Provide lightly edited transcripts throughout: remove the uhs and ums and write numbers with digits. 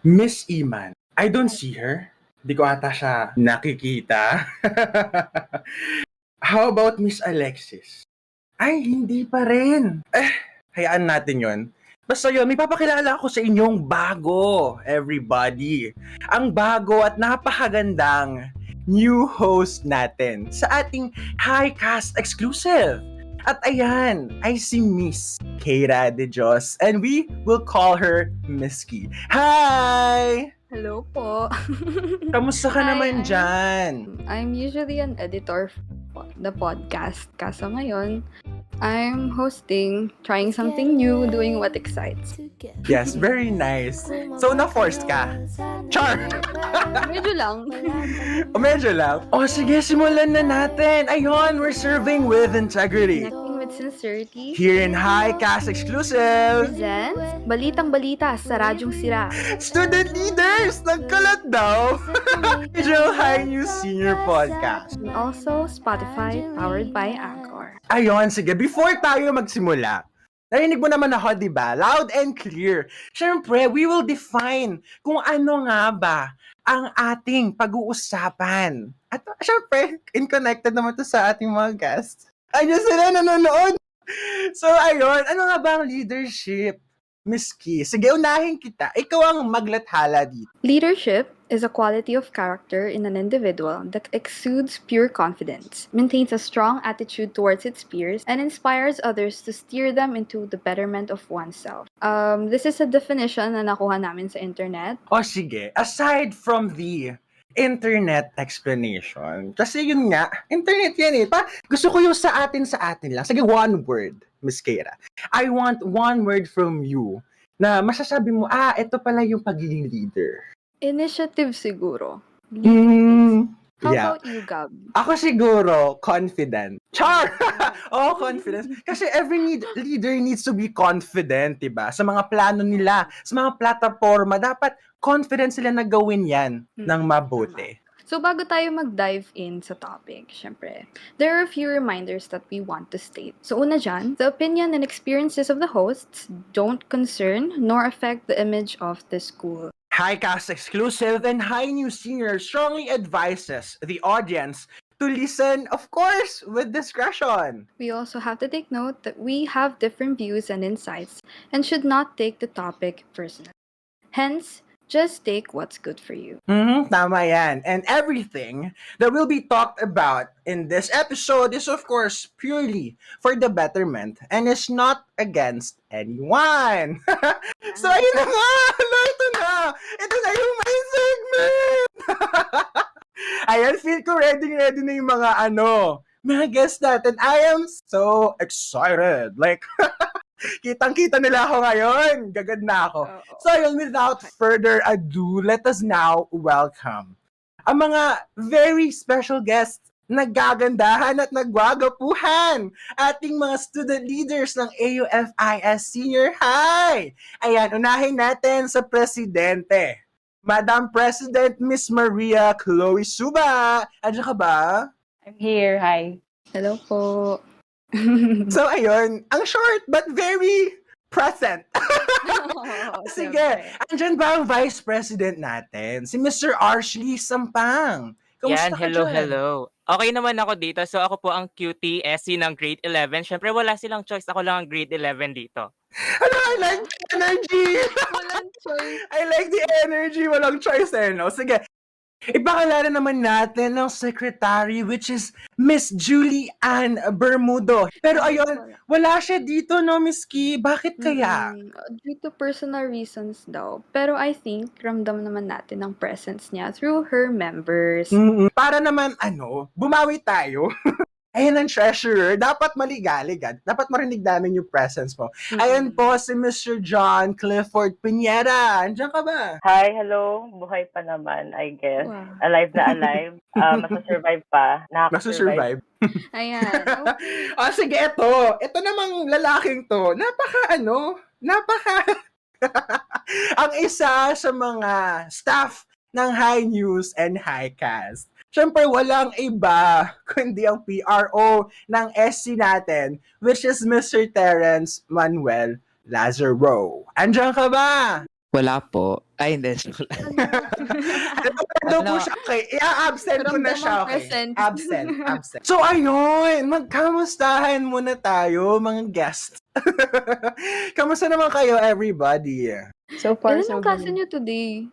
Miss Iman. I don't see her. Di ko ata siya nakikita. How about Miss Alexis? Ay, hindi pa rin. Hayaan natin yon. Basta yun, may papakilala ako sa inyong bago, everybody. Ang bago at napakagandang new host natin sa ating High Cast Exclusive. At ayan, ay si Miss Keira de Dios, and we will call her Misky. Hi! Hello po. Kamusta ka Hi, naman dyan? I'm usually an editor for the podcast. Kaso ngayon, I'm hosting, trying something new, doing what excites. Yes, very nice. So, na-forced ka? Char! Medyo lang. Medyo lang. Sige, simulan na natin. Ayun, we're serving with integrity. Connecting with sincerity. Here in High Cast Exclusive, Presents Balitang-balita sa Radyong Sira. Student Leaders! Nagkalat daw! Digital High News Senior Podcast. And also Spotify, powered by Anchor. Ayun, sige, before tayo magsimula, narinig mo naman ako, di ba? Loud and clear. Siyempre, we will define kung ano nga ba ang ating pag-uusapan. At siyempre, connected naman to sa ating mga guests. Ayun sila nanonood. So, ayun, ano nga ba ang leadership? Miss Key, sige, unahin kita. Ikaw ang maglathala dito. Leadership is a quality of character in an individual that exudes pure confidence, maintains a strong attitude towards its peers, and inspires others to steer them into the betterment of oneself. This is a definition na nakuha namin sa internet. Sige, aside from the internet explanation, kasi yun nga, internet yan eh. Gusto ko yung sa atin lang. Sige, one word, Miss Keira. I want one word from you na masasabi mo, ito pala yung pagiging leader. Initiative siguro. How about you, Gab? Ako siguro, confident. Char! Confidence. Kasi every leader needs to be confident, diba? Sa mga plano nila, sa mga plataforma, dapat confident sila na gawin yan ng mabuti. So, bago tayo mag-dive in sa topic, syempre, there are a few reminders that we want to state. So, una dyan, the opinion and experiences of the hosts don't concern nor affect the image of the school. High Cast Exclusive and High News Senior strongly advises the audience to listen, of course, with discretion. We also have to take note that we have different views and insights and should not take the topic personally. Hence, just take what's good for you. Tama yan. And everything that will be talked about in this episode is, of course, purely for the betterment and is not against anyone. So, ayun na nga! Ito na! Ito na yung main segment! Ayan, feel ko ready na yung mga mga guests natin. I am so excited. Like, kitang-kita nila ako ngayon. Gagad na ako. So, yun, without further ado, let us now welcome ang mga very special guests na gagandahan at nagwagapuhan. Ating mga student leaders ng AUFIS Senior High. Ayan, unahin natin sa presidente. Madam President Miss Maria Chloe Suba. Andiyan ka ba? I'm here. Hi. Hello po. So, ayun, ang short but very present. Sige, andyan ba ang Vice President natin? Si Mr. Ashley Sampang. Kamusta ka dyan? Hello. Okay naman ako dito. So ako po ang QTSC ng grade 11. Syempre wala silang choice. Ako lang ang grade 11 dito. I like the energy! Walang choice. I like the energy. Walang choice no? Sige. Ipakilala naman natin ng secretary which is Miss Julie Ann Bermudo. Pero ayun, wala siya dito, no, Miss Key? Bakit kaya? Due to personal reasons daw. Pero I think, ramdam naman natin ang presence niya through her members. Para naman, bumawi tayo. Ayan ang treasurer. Dapat maligalig. Dapat marinig namin yung presence mo. Ayan po si Mr. John Clifford Pineda. Andiyan ka ba? Hi, hello. Buhay pa naman, I guess. Wow. Alive na alive. Masasurvive pa. Nasusurvive. Ayan. Okay. Sige, ito. Ito namang lalaking to. Ang isa sa mga staff ng High News and High Cast. Siyempre, walang iba kundi ang PRO ng SC natin, which is Mr. Terence Manuel Lazaro. Andiyan ka ba? Wala po. Ay, hindi. Joke lang. Daw po siya, okay. I-absent ko na Ramdam siya, ang okay. present. Absent. So, ayun. Magkamustahan muna tayo, mga guests. Kamusta naman kayo, everybody? So far, Ilan so ang klase good. nyo today?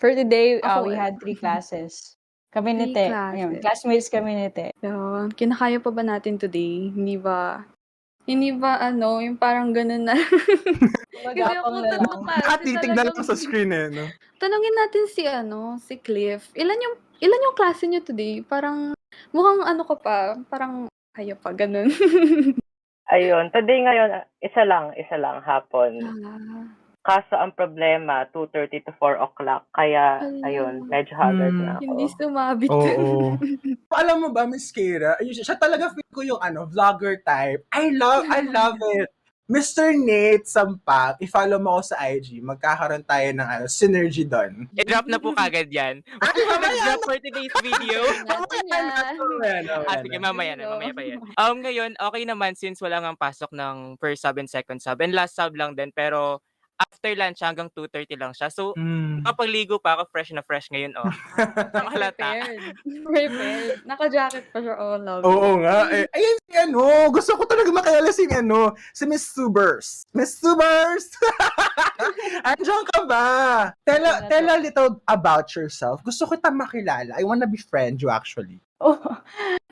For today, Ako, we had 3 classes. Kami 3 nite. classes. Ayun, classmates kami nite. Yun. Kinakaya pa ba natin today? Hindi ba, yung parang ganun na. Kasi Magapang ako na lang. tatlong klase Titignan lang talagang, sa screen no? tanungin natin si Cliff. Ilan yung klase nyo today? Parang, mukhang ka pa, parang kaya pa, ganun. Ayun, today ngayon, isa lang hapon. Ah, Kaso ang problema, 2:30 to 4 o'clock. Kaya, Ala. ayun, medyo haggard na ako. hindi sumabit. Oo. Alam mo ba, Miss Keira, siya talaga feel ko yung vlogger type. I love it. Mr. Nate Sampak, i-follow mo ako sa IG. Magkakaroon tayo ng synergy doon. I-drop na po kagad yan. Mag-drop for today's video. Natin yan. Sige, mamaya pa yan. Ngayon, okay naman since wala ngang pasok ng first sub and second sub. And last sub lang din, pero after lunch hanggang 2:30 lang siya. So, kapagligo pa ako, fresh na fresh ngayon, Ang halata. Prepared. Naka-jacket pa siya. Oh, love Oo it. nga. Ayan si gusto ko talaga makilala si Miss Subers. Miss Subers! Andiyan ka ba? Tell a little about yourself. Gusto kita makilala. I wanna befriend you actually. Oh,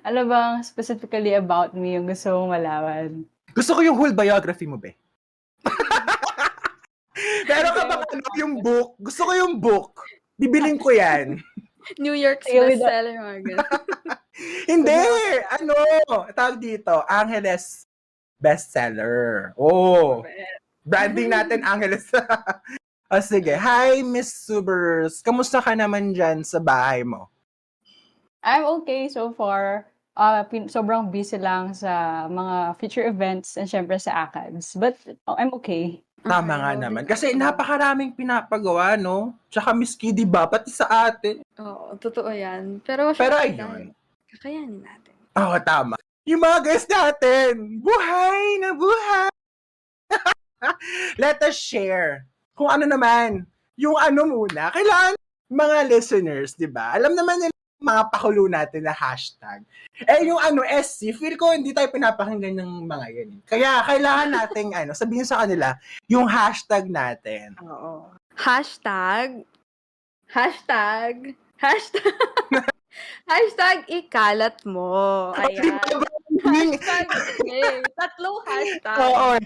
ano bang specifically about me yung gusto mong malaman? Gusto ko yung whole biography mo, be. Pero kapag yung book, gusto ko yung book. Bibiling ko yan. New York's Sige, bestseller, mga ganun. Hindi! Tawag dito, Angeles bestseller. Oh! Branding natin, Angeles. Sige. Hi, Miss Subers. Kamusta ka naman dyan sa bahay mo? I'm okay so far. Sobrang busy lang sa mga future events and syempre sa ACADS. But I'm okay. Tama nga naman. Kasi napakaraming pinapagawa, no? Tsaka Miss Kitty ba? Pati sa atin. Oo, totoo yan. Pero ayun. kakayanin natin. Oo, tama. Yung mga guys natin, buhay na buhay! Let us share kung ano naman, yung muna. Kailangan mga listeners, di ba? Alam naman nila mga pakulo natin na hashtag. Yung SC, feel ko hindi tayo pinapakinggan ng mga yan. Kaya kailangan nating sabihin sa kanila yung hashtag natin. Oo. Hashtag ikalat mo. Ayan. Tatlong hashtag. Oo.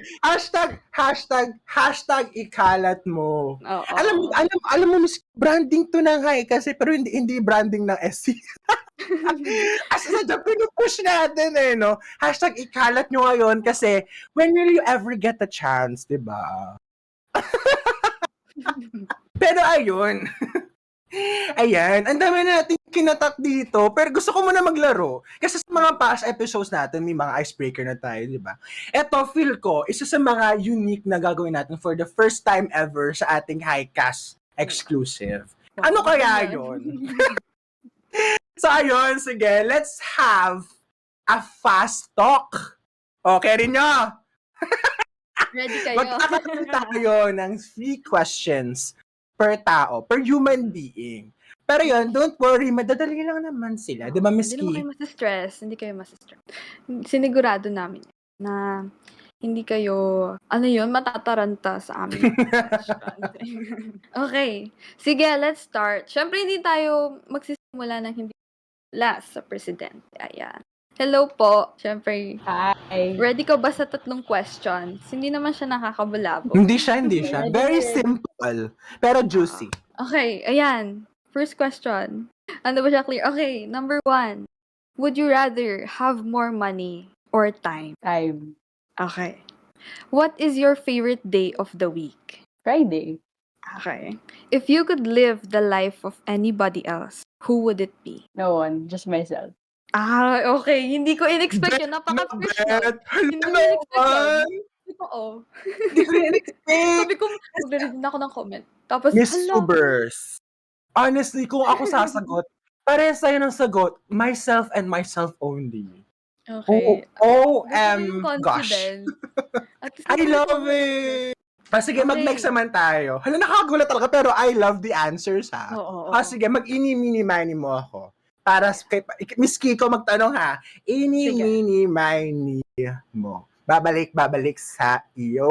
Hashtag ikalat mo. Oo. Alam mo, Miss, branding to na nga kasi pero hindi branding ng SC. As sadya, pinupush natin no? Hashtag ikalat nyo ngayon kasi when will you ever get a chance, di ba? Pero ayun. Ayan, ang dami natin kinatak dito, pero gusto ko muna maglaro. Kasi sa mga past episodes natin, may mga icebreaker na tayo, di ba? Eto, feel ko, isa sa mga unique na gagawin natin for the first time ever sa ating Highcast exclusive. Ano kaya yun? So, ayun, sige, let's have a fast talk. Okay rin nyo? Ready kayo? Magkakaroon tayo ng 3 questions per tao, per human being. Pero yun, don't worry, madadali lang naman sila. Di ba, Miss Hindi naman Key? kayo masistress. Hindi kayo masistress. Sinigurado namin na hindi kayo, matataranta sa amin. Okay. Sige, let's start. Siyempre, hindi tayo magsisimula ng hindi last sa presidente. Ayan. Hello po. Siyempre, Hi. ready ka ba sa 3 questions? Hindi naman siya nakakabulabo. Hindi siya. Very simple, pero juicy. Okay, ayan. First question. Ano ba siya clear? Okay, number 1. Would you rather have more money or time? Time. Okay. What is your favorite day of the week? Friday. Okay. If you could live the life of anybody else, who would it be? No one. Just myself. Okay. Hindi ko in-expect yun. Napaka-fresh nun. Hindi ko in-expect yun. Totoo. Hindi ko in-expect. Sabi ko, mag-read na ako ng comment. Tapos, Miss hala. Subers. Honestly, kung ako sasagot, parehas tayo ng sagot, myself and myself only. Okay. Oh, Gusto ko yung gosh. confidence. At least I naman love ako- it. Sige, Okay. mag-next naman tayo. Hala, nakakagulat talaga, pero I love the answers, ha? Oo. Sige, mag-ini-mini-mini mo ako. Para kay Miss Kiko magtanong, ha? Ini-mini-mini mo. Babalik sa iyo.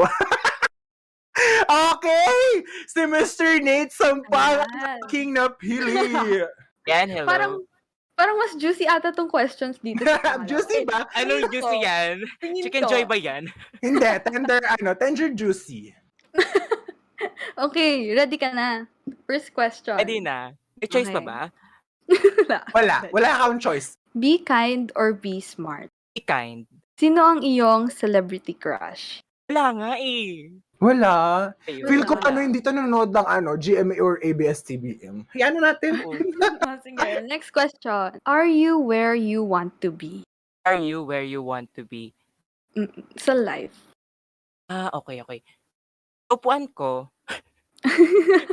Okay! Si Mr. Nate Sampal ang Ayan. aking napili. Yan, hello. Parang mas juicy ata tong questions dito sa pangalawa. Juicy ba? Anong juicy yan? Tingin Chicken ko. joy ba yan? Hindi, tender juicy. Okay, ready ka na? First question. Ready na. May choice pa Okay. ba? Wala akong choice. Be kind or be smart? Be kind. Sino ang iyong celebrity crush? Wala nga eh. Wala. Ayun, Feel ko wala. hindi to nanonood ng GMA or ABS-CBN. Ano natin? Oo. Sige, next question. Are you where you want to be? Are you where you want to be? Sa life. Okay. Upuan ko.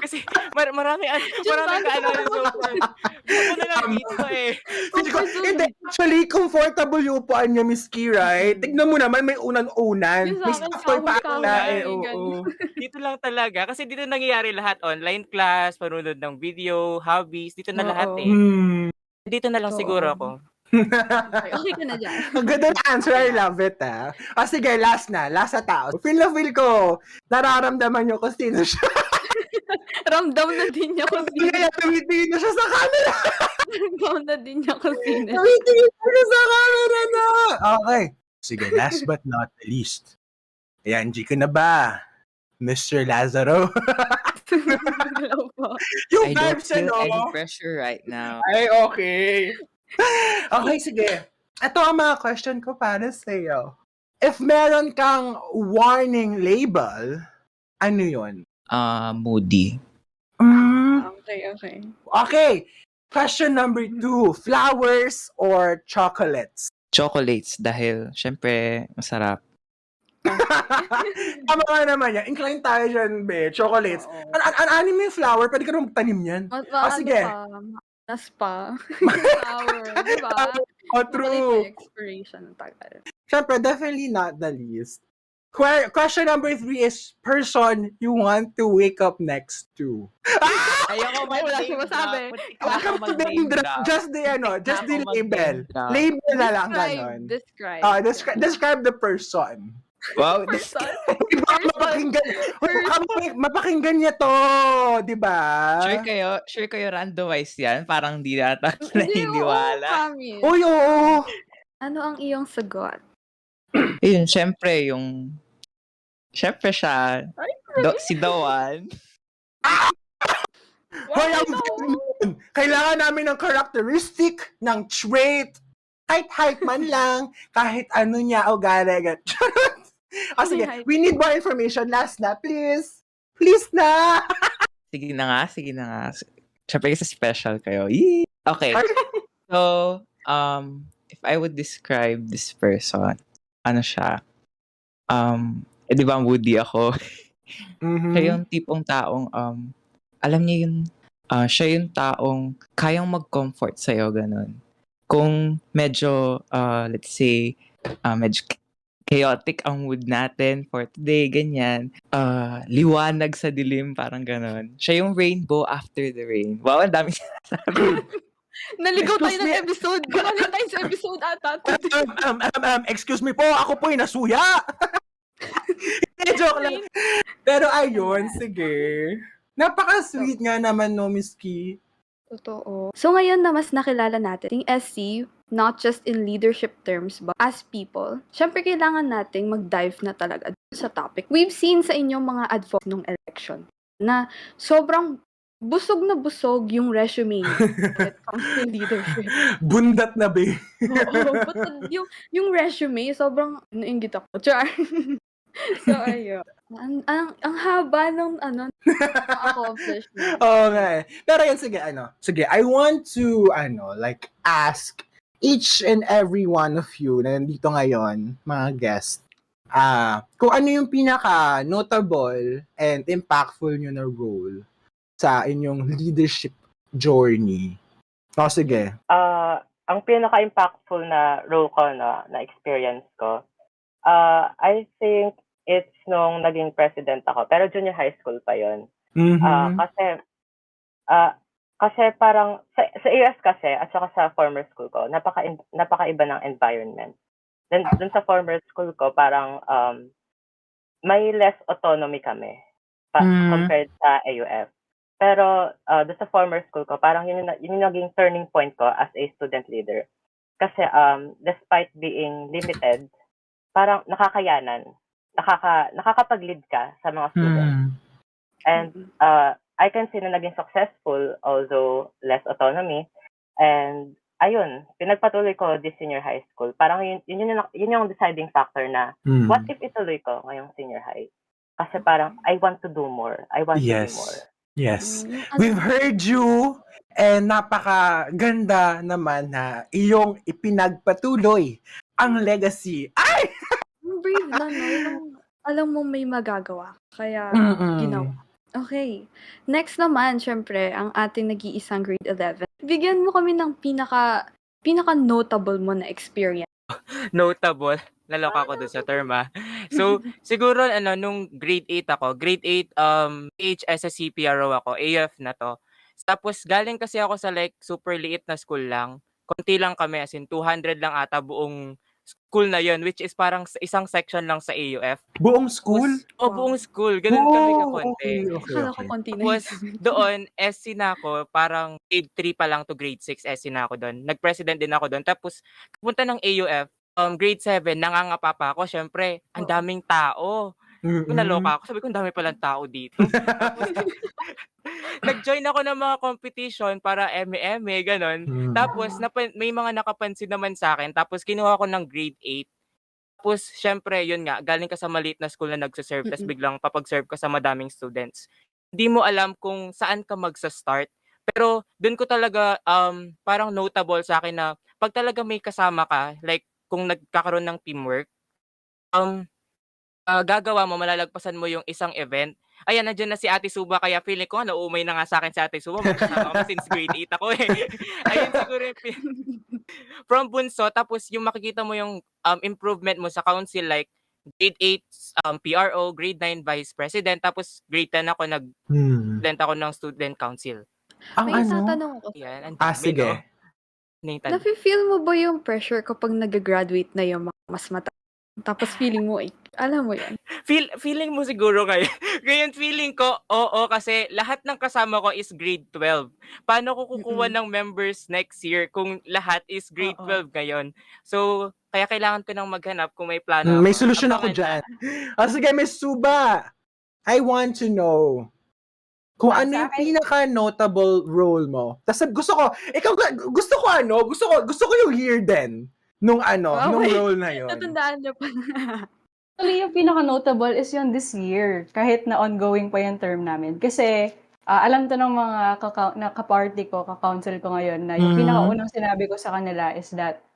Kasi marami ka-ano so far. Gusto na lang dito eh. Feel ko, hindi, actually, comfortable yung upuan niya, Miss Keira. Tignan mo naman, may unan-unan. Yung May sa akin, staffer pa kahoy-kahoy, na eh. ganun. Oo. Dito lang talaga. Kasi dito nangyayari lahat. Online class, panunod ng video, hobbies. Dito na lahat eh. Dito na lang Oo. siguro ako. Okay ka na dyan. Ang ganda ng answer, I love it, ha? Sige, last na tao. Feel ko, nararamdaman niyo kung sino siya. Ramdam na din niya kung sino. Kaya tumitingin na siya sa camera. Ramdam na din niya kung sino. Tumitingin na siya sa camera na. Okay. Sige, last but not the least. Ayan, G ka na ba? Mr. Lazaro. Hello po. Yung I don't vibes, feel any ano? pressure right now. Ay, okay. Okay, sige. Ito ang mga question ko para sa'yo. If meron kang warning label, ano yun? Moody. Okay. Okay. Question number 2. Flowers or chocolates? Chocolates dahil syempre masarap. Tama nga naman yan. Incline tayo dyan, be. Chocolates. Oo. Ano mo yung flower? Pwede ka naman magtanim yan. Sige. Nas pa. Flower. Diba? True. May expiration. Tagal. Siyempre, definitely not the least. Question number 3 is person you want to wake up next to. Ayoko Ay, wala siya masabi. Welcome to the drop. Just the label. drop. Label na lang ganon. Describe. Describe the person. Wow, Mapakinggan niya to, di ba? sure kayo randomize yan? Parang di nata naniniwala. Uy, oo. Ano ang iyong sagot? Yun, syempre siya. Si Dawan. Hoy, kailangan namin ng characteristic, ng trait, height man lang, kahit ano niya o galagat. Sige, we need more information. Last na, please. Please na. Sige na nga. Syempre kasi special kayo. Yee! Okay. So, if I would describe this person, ano siya? Di ba moody ako? Siya yung tipong taong, alam niya yung, siya yung taong kayang mag-comfort sa'yo, ganun. Kung medyo, let's say, medyo chaotic ang mood natin for today, ganyan. Liwanag sa dilim, parang ganun. Siya yung rainbow after the rain. Wow, ang daming sinasabi. Naligaw tayo ng episode. Valentine's episode ata. Excuse me po, ako po yung nasuya. Joke lang. Pero ayun, sige. Napaka-sweet nga naman, no, Miss Key. Totoo. So ngayon na mas nakilala natin yung SC, not just in leadership terms, but as people, syempre kailangan nating mag-dive na talaga sa topic. We've seen sa inyong mga advocates nung election na sobrang busog na busog yung resume niya when it comes to leadership. Bundat na, be. Oo, but yung resume, sobrang nainggit ako. Char. So, ayun. Ang haba ng accomplishment. Okay. Pero yun, sige, I want to, ask each and every one of you na nandito ngayon, mga guests, kung ano yung pinaka-notable and impactful nyo na role sa inyong leadership journey. Sige. Ang pinaka-impactful na role ko na experience ko, I think it's nung naging president ako. Pero junior high school pa yon. Mhm. Ah, kasi parang sa US kasi at saka sa former school ko, napakaiba ng environment. Then dun sa former school ko, parang may less autonomy kami compared sa AUF. Pero dun sa former school ko, parang yun yung naging turning point ko as a student leader. Kasi despite being limited, parang nakakayanan. Nakakapag-lead ka sa mga students. And I can say na naging successful, although less autonomy. And ayun, pinagpatuloy ko this senior high school. Parang yun yung deciding factor na what if ituloy ko ngayong senior high? Kasi parang I want to do more. I want to be more. Yes. We've heard you and napakaganda naman na iyong ipinagpatuloy ang legacy. Ay! Brave na, no? Yung alam mo may magagawa. Kaya, ginawa. Okay. Next naman, syempre, ang ating nag-iisang grade 11. Bigyan mo kami ng pinaka-notable mo na experience. Notable. Naloka ako dun sa term So, siguro nung grade 8 ako, grade 8 HSS CPRO ako, AF na to. Tapos galing kasi ako sa like super liit na school lang. Konti lang kami, as in 200 lang ata buong school na yon, which is parang isang section lang sa AUF. Buong school? Buong school. Ganun kami kakonti. Akala ko konti na Tapos yun. doon, SC na ako, parang grade 3 pa lang to grade 6 SC na ako doon. Nag-president din ako doon. Tapos kapunta ng AUF, grade 7, nangangapa pa ako. Syempre, ang daming tao. Naloka ako. Sabi ko, ang dami palang tao dito. Tapos, nag-join ako ng mga competition para eme-eme, ganon. Tapos, may mga nakapansin naman sa akin. Tapos, kinuha ko ng grade 8. Tapos, syempre, yun nga, galing ka sa maliit na school na nagsaserve, tapos biglang papag-serve ka sa madaming students. Hindi mo alam kung saan ka magsa-start. Pero, dun ko talaga, parang notable sa akin na, pag talaga may kasama ka, like, kung nagkakaroon ng teamwork, gagawa mo, malalagpasan mo yung isang event. Ayan, nandiyan na si Ate Suba, kaya feeling ko, nauumay na nga sa akin si Ate Suba, magkasama kami since grade 8 ako eh. Ayun siguro yung from bunso, tapos yung makikita mo yung improvement mo sa council, like grade 8 PRO, grade 9 vice president, tapos grade 10 ako nag-president ako ng student council. May tatanong ako. Yan, sige. Nathan. Nafe-feel mo ba yung pressure kapag nag-graduate na yung mga mas mata? Tapos feeling mo, alam mo yan. Feeling mo siguro kayo. Ngayon feeling ko, oo, kasi lahat ng kasama ko is grade 12. Paano ko kukuha ng members next year kung lahat is grade 12 ngayon? So, kaya kailangan ko nang maghanap kung may plano ako. May solusyon ako dyan. Sige, Miss Suba, I want to know kung ano yung pinaka-notable role mo. Tapos gusto ko yung year din nung role na yun. Natandaan niyo pa. Actually, yung pinaka-notable is yung this year, kahit na ongoing pa yung term namin. Kasi, alam to ng mga kaparty ko, ka-council ko ngayon, na yung pinaka-unang sinabi ko sa kanila is that,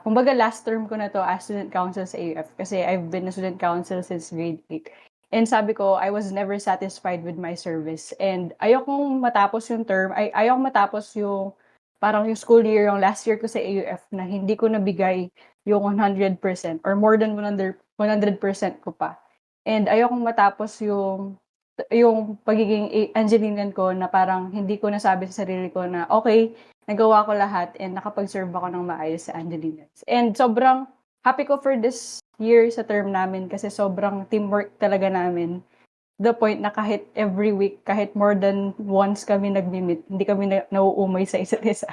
kumbaga last term ko na to as student council sa AUF, kasi I've been a student council since grade 8. And sabi ko, I was never satisfied with my service. And ayokong matapos yung term, ayokong matapos yung parang yung school year, yung last year ko sa AUF na hindi ko nabigay yung 100% or more than 100% ko pa. And ayokong matapos yung pagiging Angelenean ko na parang hindi ko nasabi sa sarili ko na okay, nagawa ko lahat and nakapag-serve ako ng maayos sa Angeleneans. And sobrang happy ko for this year sa term namin kasi sobrang teamwork talaga namin. The point na kahit every week, kahit more than once kami nag-meet, hindi kami nauumay sa isa't isa.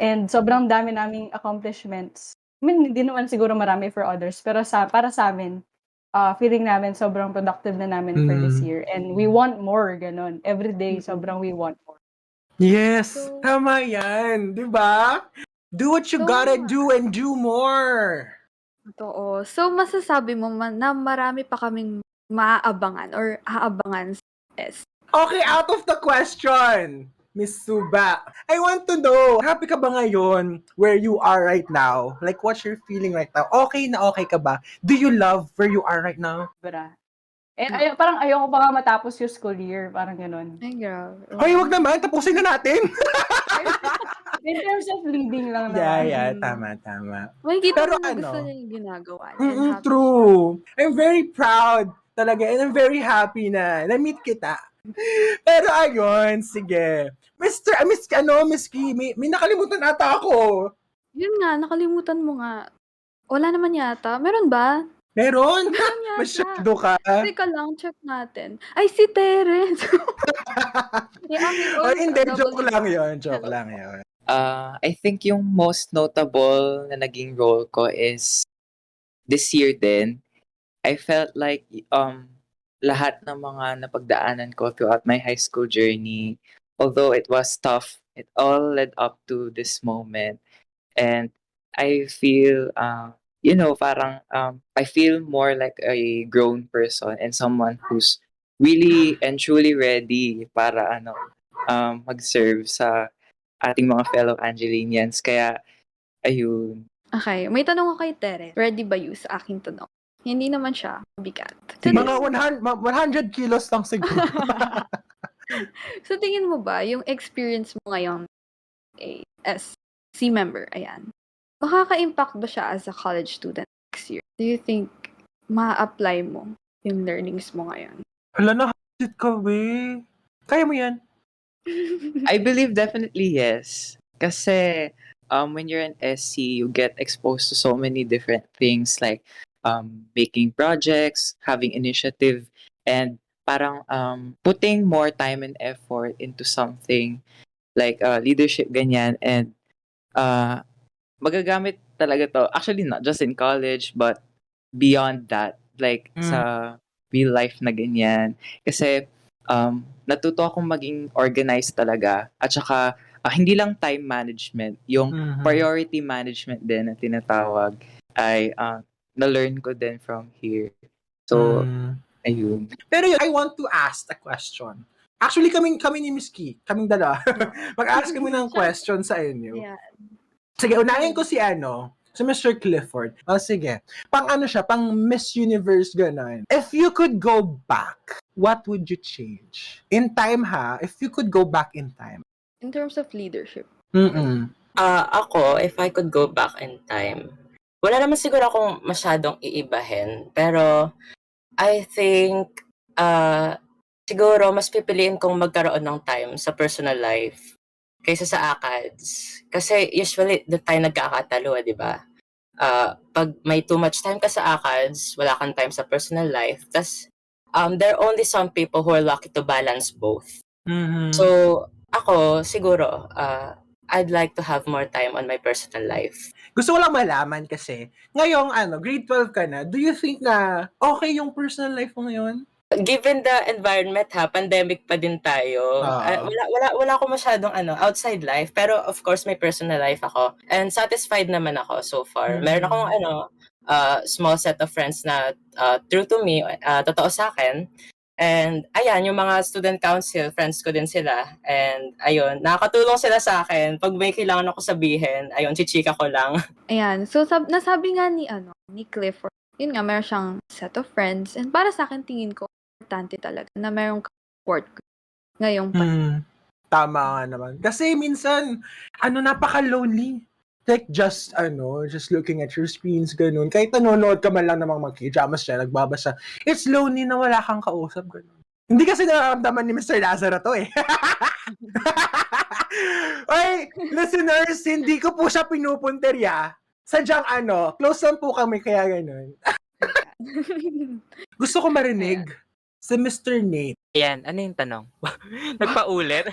And sobrang dami naming accomplishments. I mean, hindi naman siguro marami for others, pero para sa amin, feeling namin sobrang productive na namin for this year. And we want more, ganun. Every day, sobrang we want more. Yes, tama yan. Di ba? Do what you gotta do and do more. Totoo. So, masasabi mo na marami pa kaming maaabangan or aabangan sa S. Okay, out of the question, Miss Suba. I want to know, happy ka ba ngayon where you are right now? Like, what's your feeling right now? Okay na okay ka ba? Do you love where you are right now? And parang ayoko pa nga matapos yung school year. Parang gano'n. Ay, grabe. Ay, wag naman. Tapusin na natin. In terms of leading lang Yeah, naman. tama. Makikita Pero mo na gusto niya yung ginagawa niya and happy siya. true. I'm very proud talaga and I'm very happy na na-meet kita. Pero ayun, sige. Miss Key, may nakalimutan ata ako. Yun nga, nakalimutan mo nga. Wala naman yata. Meron ba? Meron? Meron yata. Masyado ka. Teka lang, check natin. Ay, si Terence. Yung aking O hindi, joke OFW. lang yun. Joke lang yun. I think yung most notable na naging role ko is this year din. I felt like lahat ng mga napagdaanan ko throughout my high school journey, although it was tough, it all led up to this moment. And I feel, parang I feel more like a grown person and someone who's really and truly ready para mag-serve sa ating mga fellow Angeleneans. Kaya, ayun. Okay, may tanong ako kay Terence. Ready ba you sa aking tanong? Hindi naman siya mabigat. So, Sige. Mga 100 kilos lang siguro. so, tingin mo ba, yung experience mo ngayon as C member, ayan, makaka-impact ba siya as a college student next year? Do you think ma-apply mo yung learnings mo ngayon? Hala, na-hit ka, we. Kaya mo yan. I believe definitely yes. Kasi when you're an SC, you get exposed to so many different things like making projects, having initiative, and parang putting more time and effort into something like leadership ganyan. And magagamit talaga to. Actually, not just in college, but beyond that. Like sa real life na ganyan. Kasi natuto akong maging organized talaga. At saka, hindi lang time management, yung priority management din na tinatawag ay na-learn ko din from here. So, ayun. Pero yun, I want to ask a question. Actually, kami ni Miss Key, kaming dalawa. Mag-ask kami ng question sa inyo. Yeah. Sige, unahin ko si Mr. Clifford. O sige, pang Miss Universe ganon. If you could go back, what would you change? In time if you could go back in time. In terms of leadership. Ako, if I could go back in time, wala naman siguro akong masyadong iibahin. Pero, I think, siguro mas pipiliin kong magkaroon ng time sa personal life kaysa sa ACADS. Kasi usually, doon tayo nagkakatalo, di ba? Pag may too much time ka sa ACADS, wala kang time sa personal life. Tas, there are only some people who are lucky to balance both. So, ako, siguro, I'd like to have more time on my personal life. Gusto ko lang malaman kasi, ngayong grade 12 ka na, do you think na okay yung personal life mo ngayon? Given the environment pandemic pa din tayo. Wala ako masyadong outside life, pero of course may personal life ako and satisfied naman ako so far. Meron akong small set of friends na true to me, totoo sa akin. And ayan, yung mga student council, friends ko din sila. And ayun, nakakatulong sila sa akin. Pag may kailangan ako sabihin, ayun, chichika ko lang. Ayan, so nasabi nga ni Clifford, yun nga, meron siyang set of friends. And para sa akin, tingin ko, importante talaga na merong support group ngayong Tama nga naman. Kasi minsan, napaka-lonely. Like, just looking at your screens, ganun. Kahit nanonood ka man lang namang mag-pajamas siya, nagbabasa. It's lonely na wala kang kausap, ganun. Hindi kasi nararamdaman ni Mr. Lazaro to eh. Oy, listeners, hindi ko po siya pinupunterya. Sadyang close lang po kami, kaya ganun. Gusto ko marinig si Mr. Nate. Ayan, ano yung tanong? Nagpaulit?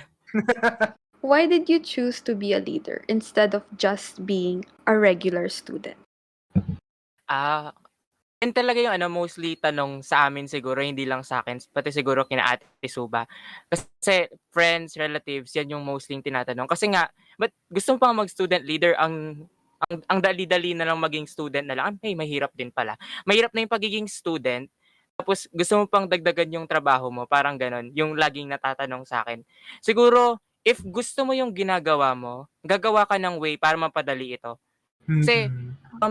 Why did you choose to be a leader instead of just being a regular student? Yan talaga yung mostly tanong sa amin siguro, hindi lang sa akin, pati siguro kina Ate Suba. Kasi friends, relatives, yan yung mostly tinatanong. Kasi nga, but gusto mo pang mag-student leader, ang dali-dali na lang maging student na lang. Hey, mahirap din pala. Mahirap na yung pagiging student, tapos gusto mo pang dagdagan yung trabaho mo, parang ganon, yung laging natatanong sa akin. Siguro, if gusto mo yung ginagawa mo, gagawa ka ng way para mapadali ito. Kasi,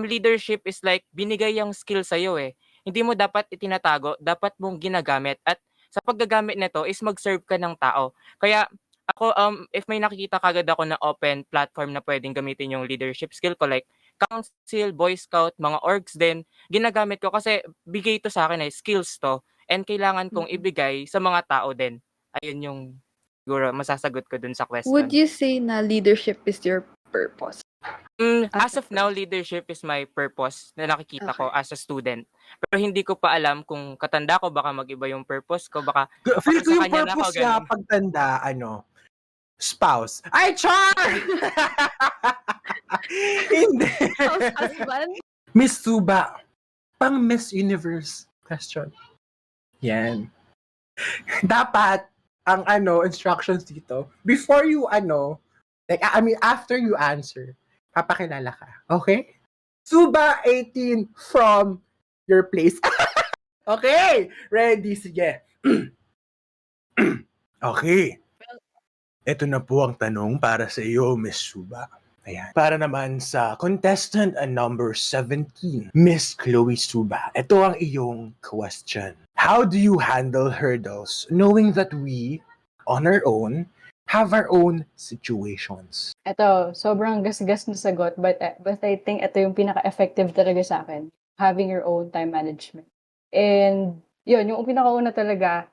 leadership is like, binigay yung skill sa'yo eh. Hindi mo dapat itinatago, dapat mong ginagamit. At sa paggagamit nito is mag-serve ka ng tao. Kaya, Ako, if may nakikita kagad ako na open platform na pwedeng gamitin yung leadership skill ko, like council, boy scout, mga orgs din, ginagamit ko kasi bigay to sa akin skills to, and kailangan kong ibigay sa mga tao din. Ayun yung siguro masasagot ko dun sa Would question. you say na leadership is your purpose? As of now, leadership is my purpose na nakikita ko as a student. Pero hindi ko pa alam kung katanda ko, baka mag-iba yung purpose ko, baka Feel para ko sa yung kanya na ako, purpose niya ganun. pagtanda, spouse. Ay, char! Hindi. House husband? Miss Suba, pang Miss Universe question. Yan. Dapat, ang instructions dito, before you, after you answer, papakilala ka. Okay? Suba 18 from your place. Okay. Ready? Sige. Okay. Ito na po ang tanong para sa iyo, Miss Suba. Ayan. Para naman sa contestant number 17, Miss Chloe Suba. Ito ang iyong question. How do you handle hurdles knowing that we, on our own, have our own situations? Ito, sobrang gasgas na sagot, but I think ito yung pinaka-effective talaga sa akin. Having your own time management. And, yun, yung pinakauna talaga,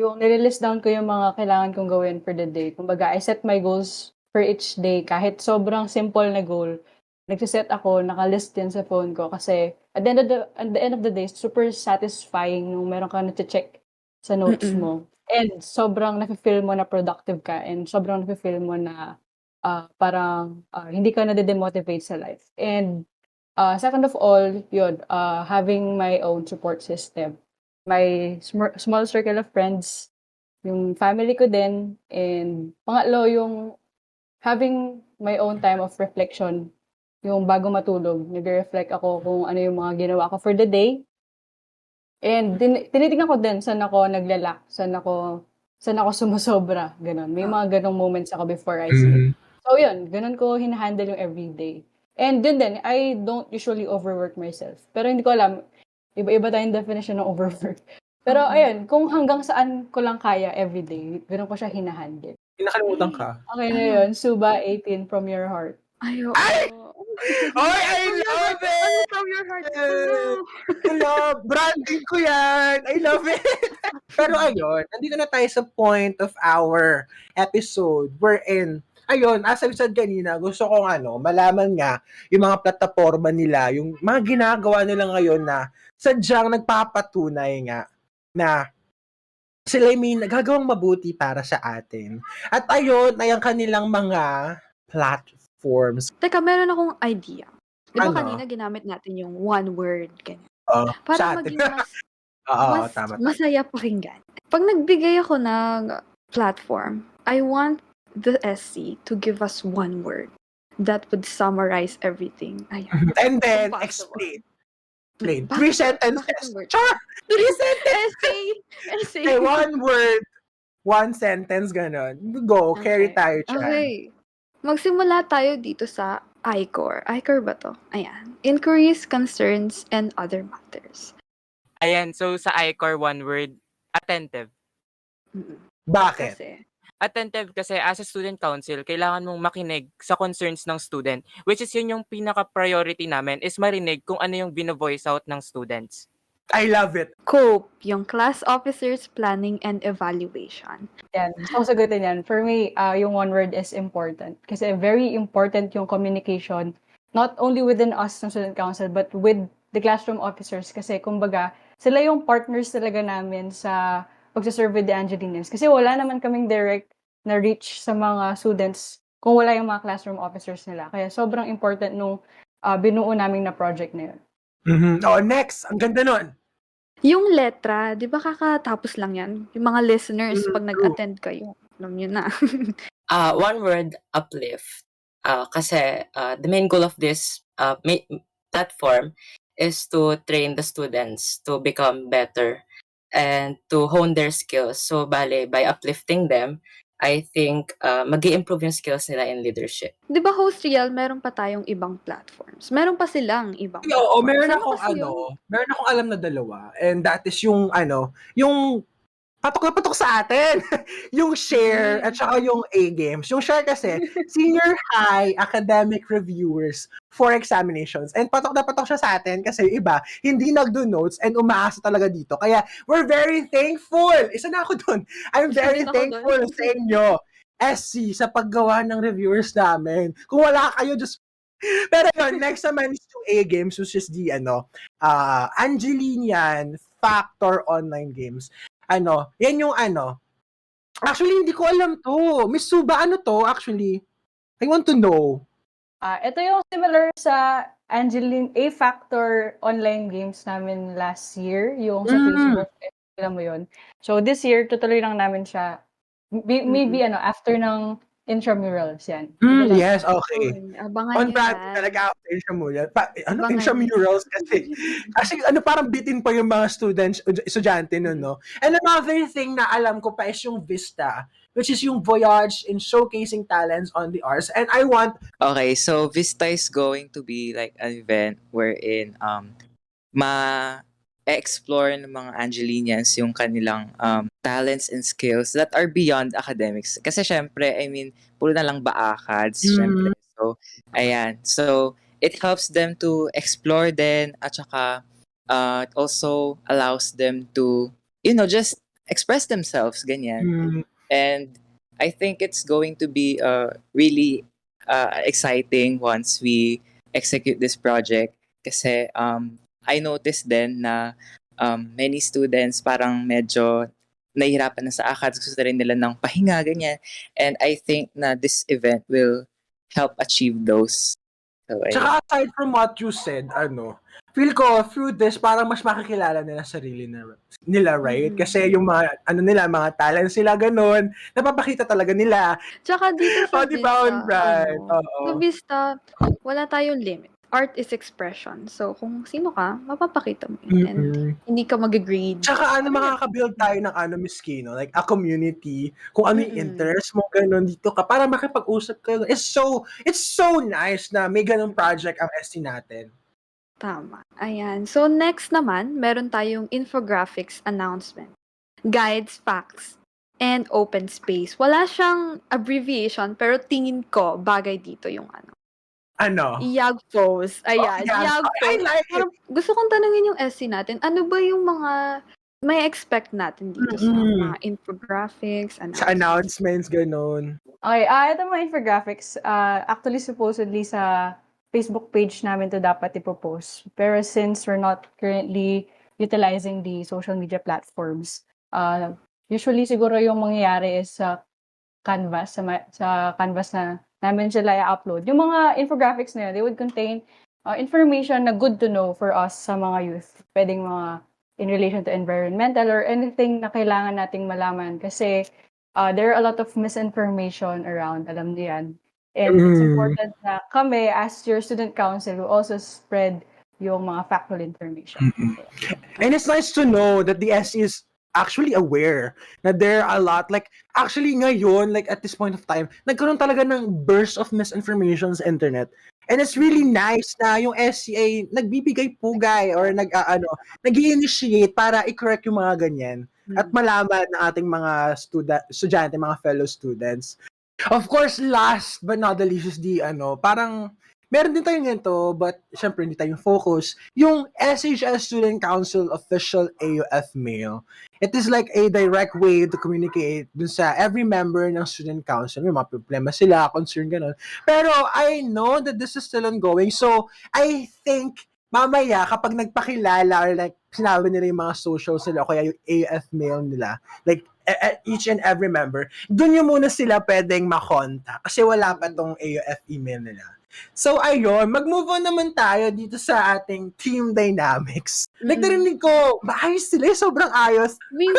yung nililist down ko yung mga kailangan kong gawin for the day. Kumbaga, I set my goals for each day. Kahit sobrang simple na goal, nagsiset ako, nakalist din sa phone ko. Kasi, at the end of the day, super satisfying nung meron ka na-check sa notes mo. And sobrang nafe-feel mo na productive ka. And sobrang nafe-feel mo na parang hindi ka na-demotivate sa life. And second of all, yun, having my own support system. My small circle of friends, yung family ko din, and pangatlo, yung having my own time of reflection. Yung bago matulog, nag-reflect ako kung ano yung mga ginawa ko for the day. And tinitignan ko din saan ako naglalak, saan ako sumusobra, ganun. May mga ganong moments ako before I sleep. So yun, ganun ko hinahandle yung everyday. And yun din, I don't usually overwork myself. Pero hindi ko alam, iba-iba tayong definition ng overwork. Pero ayun, kung hanggang saan ko lang kaya everyday, ganun ko siya hinahandle. Pinakalimutan ka. Okay na yun, Suba 18 from your heart. Ay, oo. Oy, I love it! From your heart. Hello, branding ko yan. I love it. Pero ayun, nandito na tayo sa point of our episode wherein, ayun, as I said kanina, gusto kong malaman nga yung mga plataforma nila, yung mga ginagawa nila ngayon na sadyang nagpapatunay nga na sila may nagagawang mabuti para sa atin. At ayun, ay ang kanilang mga platforms. Teka, meron akong idea. Di ba Ano? kanina ginamit natin yung one word, ganyan. Sa Para atin. maging mas, Oo, mas tama. masaya pakinggan. Pag nagbigay ako ng platform, I want the SC to give us one word that would summarize everything. Ayan. And then, Kung possible. explain. Bakit- 3 sentences. bakit yung word? Char! 3 sentences! Essay. Okay, 1 word, 1 sentence, ganon. Go, carry tayo dyan. Okay. Magsimula tayo dito sa ICOR. ICOR ba to? Ayan. Inquiries, concerns, and other matters. Ayan, so sa ICOR, one word, attentive. Bakit? Attentive kasi as a student council, kailangan mong makinig sa concerns ng student, which is yun yung pinaka-priority namin, is marinig kung ano yung bino-voice out ng students. I love it. COPE, yung class officers planning and evaluation. Yan, gusto ko sagutin yan. For me, yung one word is important. Kasi very important yung communication, not only within us ng student council, but with the classroom officers. Kasi kumbaga, sila yung partners talaga namin sa pagsaserve the Angeleneans. Kasi wala naman kaming direct na reach sa mga students kung wala yung mga classroom officers nila. Kaya sobrang important nung binuo namin na project na yun. Oh, next. Ang ganda nun. Yung letra, di ba kakatapos lang yan? Yung mga listeners, pag True. nag-attend kayo, alam nyo na. One word, uplift. Kasi the main goal of this platform is to train the students to become better and to hone their skills. So, bale, by uplifting them, I think mag-i-improve yung skills nila in leadership. Di ba, Host Riel, meron pa tayong ibang platforms? Meron pa silang ibang platforms. Oo, meron Ano akong kasi yun? meron akong alam na dalawa. And that is yung yung patok na patok sa atin. Yung share at saka yung A-games. Yung share kasi, senior high academic reviewers for examinations. And patok na patok siya sa atin kasi yung iba, hindi nagdo notes and umaasa talaga dito. Kaya, we're very thankful. Isa na ako dun. I'm very Isa din ako thankful sa inyo, SC, sa paggawa ng reviewers namin. Kung wala kayo, just pero yun, next naman is yung A-games, which is the, Angelenean Factor online games. Yan yung actually, hindi ko alam to. Miss Suba, ano to, actually? I want to know. Ito yung similar sa A-Factor online games namin last year, yung sa Facebook, alam mo yun. So this year, tutuloy lang namin siya. Maybe after ng intramurals yan. Yes, okay. Abangan On nyo brand yan. talaga ako intramurals. Abangan Intramurals kasi. Kasi parang bitin pa yung mga students, estudyante nun, no? And another thing na alam ko pa is yung Vista, which is yung Voyage in showcasing talents on the arts. And I want... Okay, so Vista is going to be like an event wherein ma-explore ng mga Angeleneans yung kanilang talents and skills that are beyond academics. Kasi syempre, I mean, puro na lang baakads, syempre. So, ayan. So, it helps them to explore din at saka it also allows them to, just express themselves, ganyan. And I think it's going to be really exciting once we execute this project kasi I noticed din na many students parang medyo nahihirapan na sa ACADS, gusto rin nila ng pahinga, ganyan. And I think na this event will help achieve those. So, Tsaka aside from what you said, feel ko through this parang mas makikilala nila sarili nila, right? Kasi yung mga mga talents sila ganun, napapakita talaga nila. Tsaka dito sa diba, on brand? Sa Vista, wala tayong limit. Art is expression. So, kung sino ka, mapapakita mo yun. And hindi ka mag-grade. Tsaka makaka-build tayo ng Miss Kino, like a community, kung ano yung interest mo, ganun dito ka, para makipag-usap kayo. It's so nice na may ganun project ang SC natin. Tama. Ayan. So, next naman, meron tayong infographics announcement. Guides, facts, and open space. Wala siyang abbreviation, pero tingin ko, bagay dito yung YAGPOS. Ayan, YAGPOS. I like it. Gusto kong tanungin yung SC natin, ano ba yung mga may expect natin dito sa mga infographics, announcements? Sa announcements, ganun. Okay, ito mga infographics, actually supposedly sa Facebook page namin to dapat ipopost. Pero since we're not currently utilizing the social media platforms, usually siguro yung mangyayari is sa Canvas, sa Canvas na namin sila i-upload. Yung mga infographics na yun, they would contain information na good to know for us sa mga youth. Pwedeng mga in relation to environmental or anything na kailangan nating malaman. Kasi there are a lot of misinformation around, alam niyo yan. And it's important na kami, as your student council, will also spread yung mga factual information. And it's nice to know that the SC is actually aware na there are a lot, like, actually ngayon, like at this point of time, nagkaroon talaga ng burst of misinformation sa internet. And it's really nice na yung SCA nagbibigay pugay or nag-i-initiate para i-correct yung mga ganyan at malaman ng ating mga estudyante, mga fellow students. Of course, last but not the least is parang meron din tayong ganito, but syempre hindi tayong focus. Yung SHS Student Council Official AUF Mail. It is like a direct way to communicate dun sa every member ng Student Council. May mga problema sila, concern, gano'n. Pero I know that this is still ongoing. So, I think mamaya kapag nagpakilala or like sinabi nila yung mga socials nila o kaya yung AUF Mail nila, like each and every member, dun yung muna sila pwedeng makontak kasi wala pa tong AUF email nila. So, ayun, mag-move on naman tayo dito sa ating team dynamics. Like, narinig ko, maayos sila, sobrang ayos. We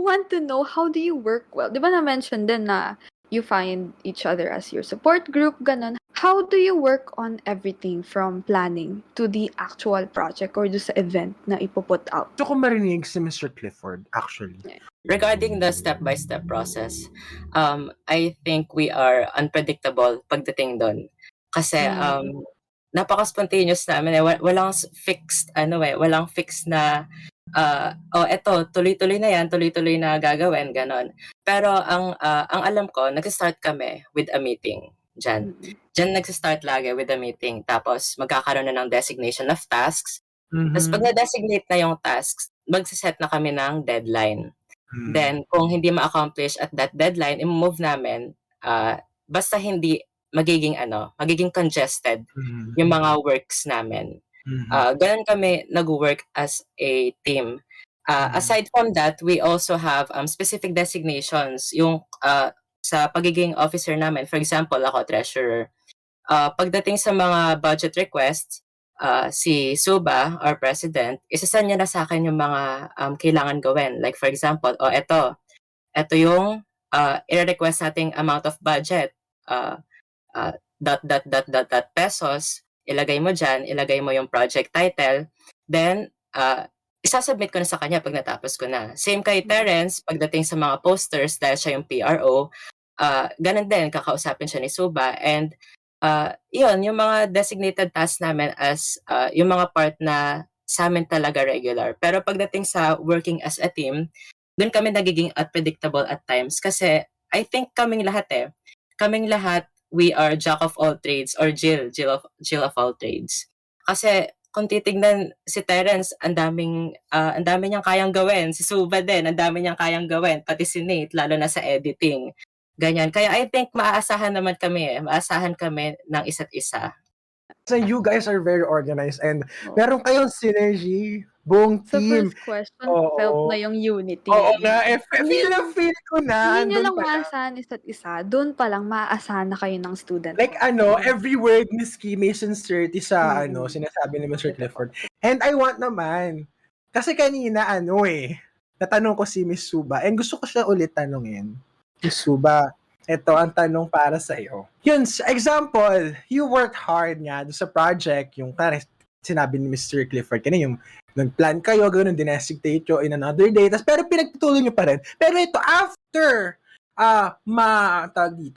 want to know how do you work well? Di ba na-mention din na you find each other as your support group, ganon. How do you work on everything from planning to the actual project or do sa event na ipoput out? Gusto ko marinig si Mr. Clifford, actually. Regarding the step-by-step process, I think we are unpredictable pagdating doon. Kasi napaka-spontaneous namin. Walang fixed na eto tuloy-tuloy na 'yan, tuloy-tuloy na gagawin, gano'n. Pero ang alam ko nagsa-start kami with a meeting diyan. Diyan nagsa-start lagi with a meeting tapos magkakaroon na ng designation of tasks. Tapos 'pag na-designate na yung tasks, magse-set na kami ng deadline. Then kung hindi ma-accomplish at that deadline, i-mo-move namin, basta hindi magiging congested yung mga works namin. Gano'n kami nagwo-work as a team. Aside from that, we also have specific designations yung sa pagiging officer namin. For example, ako treasurer. Pagdating sa mga budget requests, si Suba, our president, isa-send niya na sa akin yung mga kailangan gawin. Like for example, eto yung ire-request nating amount of budget. Dot pesos, ilagay mo dyan, ilagay mo yung project title, then isasubmit ko na sa kanya pag natapos ko na. Same kay Terence, pagdating sa mga posters, dahil siya yung PRO, ganun din, kakausapin siya ni Suba, and yun, yung mga designated tasks namin as yung mga part na sa amin talaga regular. Pero pagdating sa working as a team, dun kami nagiging unpredictable at times kasi I think kaming lahat, we are jack of all trades or Jill of all trades. Kasi kung titignan si Terence, ang dami niyang kayang gawin. Si Suba din, ang dami niyang kayang gawin. Pati si Nate, lalo na sa editing. Ganyan. Kaya I think maaasahan naman kami Maasahan kami ng isa't isa. So you guys are very organized and meron kayong synergy, buong Sa team. first question, Oo. felt na yung unity. Oo nga, feel ko na. Hindi nyo andun lang pa lang. maasahan isa't isa. Doon pa lang maaasahan na kayo ng student. Like every word Miss Kim is sincerity sa sinasabi ni Mr. Clifford. And I want naman, kasi kanina natanong ko si Miss Suba and gusto ko siya ulit tanungin. Miss Suba, ito ang tanong para sa iyo. Yun, example, you worked hard nga sa project, yung sinabi ni Mr. Clifford kanina, yung nag-plan kayo, gano'n, dinesignate nyo in another day, pero pinagtutuloy nyo pa rin. Pero ito, after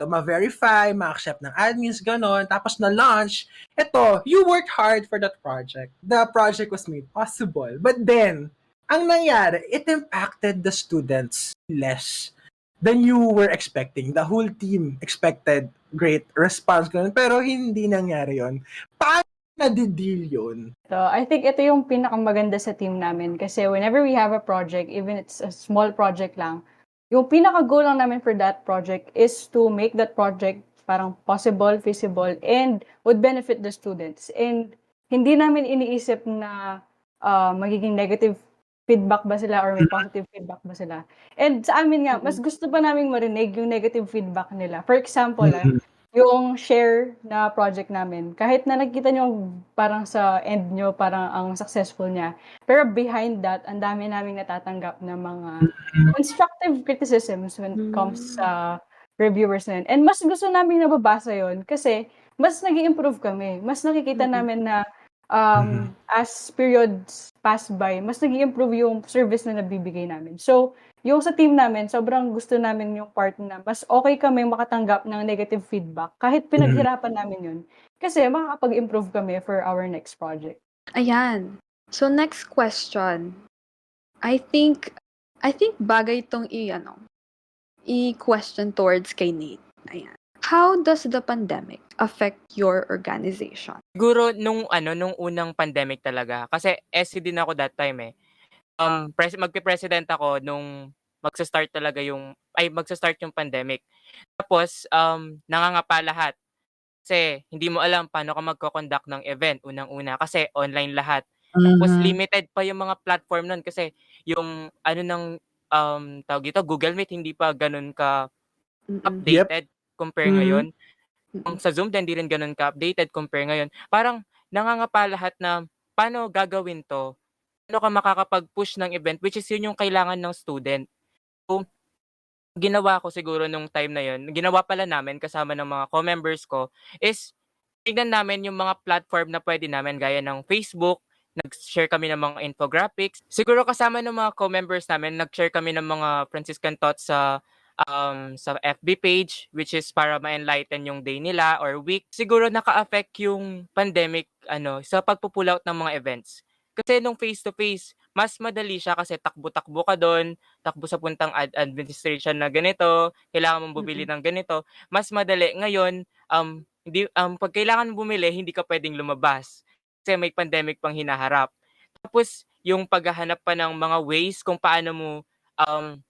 ma-verify, ma-accept ng admins, gano'n, tapos na-launch, ito, you worked hard for that project. The project was made possible. But then, ang nangyari, it impacted the students less than you were expecting. The whole team expected great response, ganun, pero hindi nangyari yon. Paano na-deal yun? So, I think ito yung pinakamaganda sa team namin kasi whenever we have a project, even it's a small project lang, yung pinaka-goal lang namin for that project is to make that project parang possible, feasible, and would benefit the students. And hindi namin iniisip na magiging negative feedback ba sila or may positive feedback ba sila. And sa amin nga, mas gusto pa namin marinig yung negative feedback nila. For example, yung share na project namin, kahit na nakikita nyo parang sa end nyo, parang ang successful niya. Pero behind that, ang dami namin natatanggap na mga constructive criticisms when it comes sa reviewers na yun. And mas gusto namin nababasa yon kasi mas nag-i-improve kami. Mas nakikita namin na as periods pass by, mas nag-i-improve yung service na nabibigay namin. So, yung sa team namin, sobrang gusto namin yung part na mas okay kami makatanggap ng negative feedback kahit pinaghirapan namin yun. Kasi makakapag-improve kami for our next project. Ayan. So, next question. I think bagay itong i-question towards kay Nate. Ayan. How does the pandemic affect your organization? Siguro nung unang pandemic talaga. Kasi SC din ako that time magpe-president ako nung magsa-start yung pandemic. Tapos, nangangapa lahat. Kasi hindi mo alam paano ka magko-conduct ng event unang-una kasi online lahat. Tapos limited pa yung mga platform nun kasi yung tawag dito, Google Meet hindi pa ganun ka updated compare ngayon. Yung sa Zoom din hindi rin ganun ka-updated compare ngayon. Parang nangangapa lahat na paano gagawin to? Paano ka makakapag-push ng event which is yun yung kailangan ng student. So, ginawa ko siguro nung time na yun, ginawa pala namin kasama ng mga co-members ko is tignan namin yung mga platform na pwede namin gaya ng Facebook, nag-share kami ng mga infographics. Siguro kasama ng mga co-members namin, nag-share kami ng mga Franciscan thoughts sa FB page which is para ma-enlighten yung day nila or week. Siguro naka-affect yung pandemic sa pagpo-pull out ng mga events. Kasi nung face-to-face, mas madali siya kasi takbo-takbo ka doon, takbo sa puntang administration na ganito, kailangan mong bumili ng ganito, mas madali. Ngayon, pag kailangan mong bumili, hindi ka pwedeng lumabas kasi may pandemic pang hinaharap. Tapos, yung paghahanap pa ng mga ways kung paano mo um,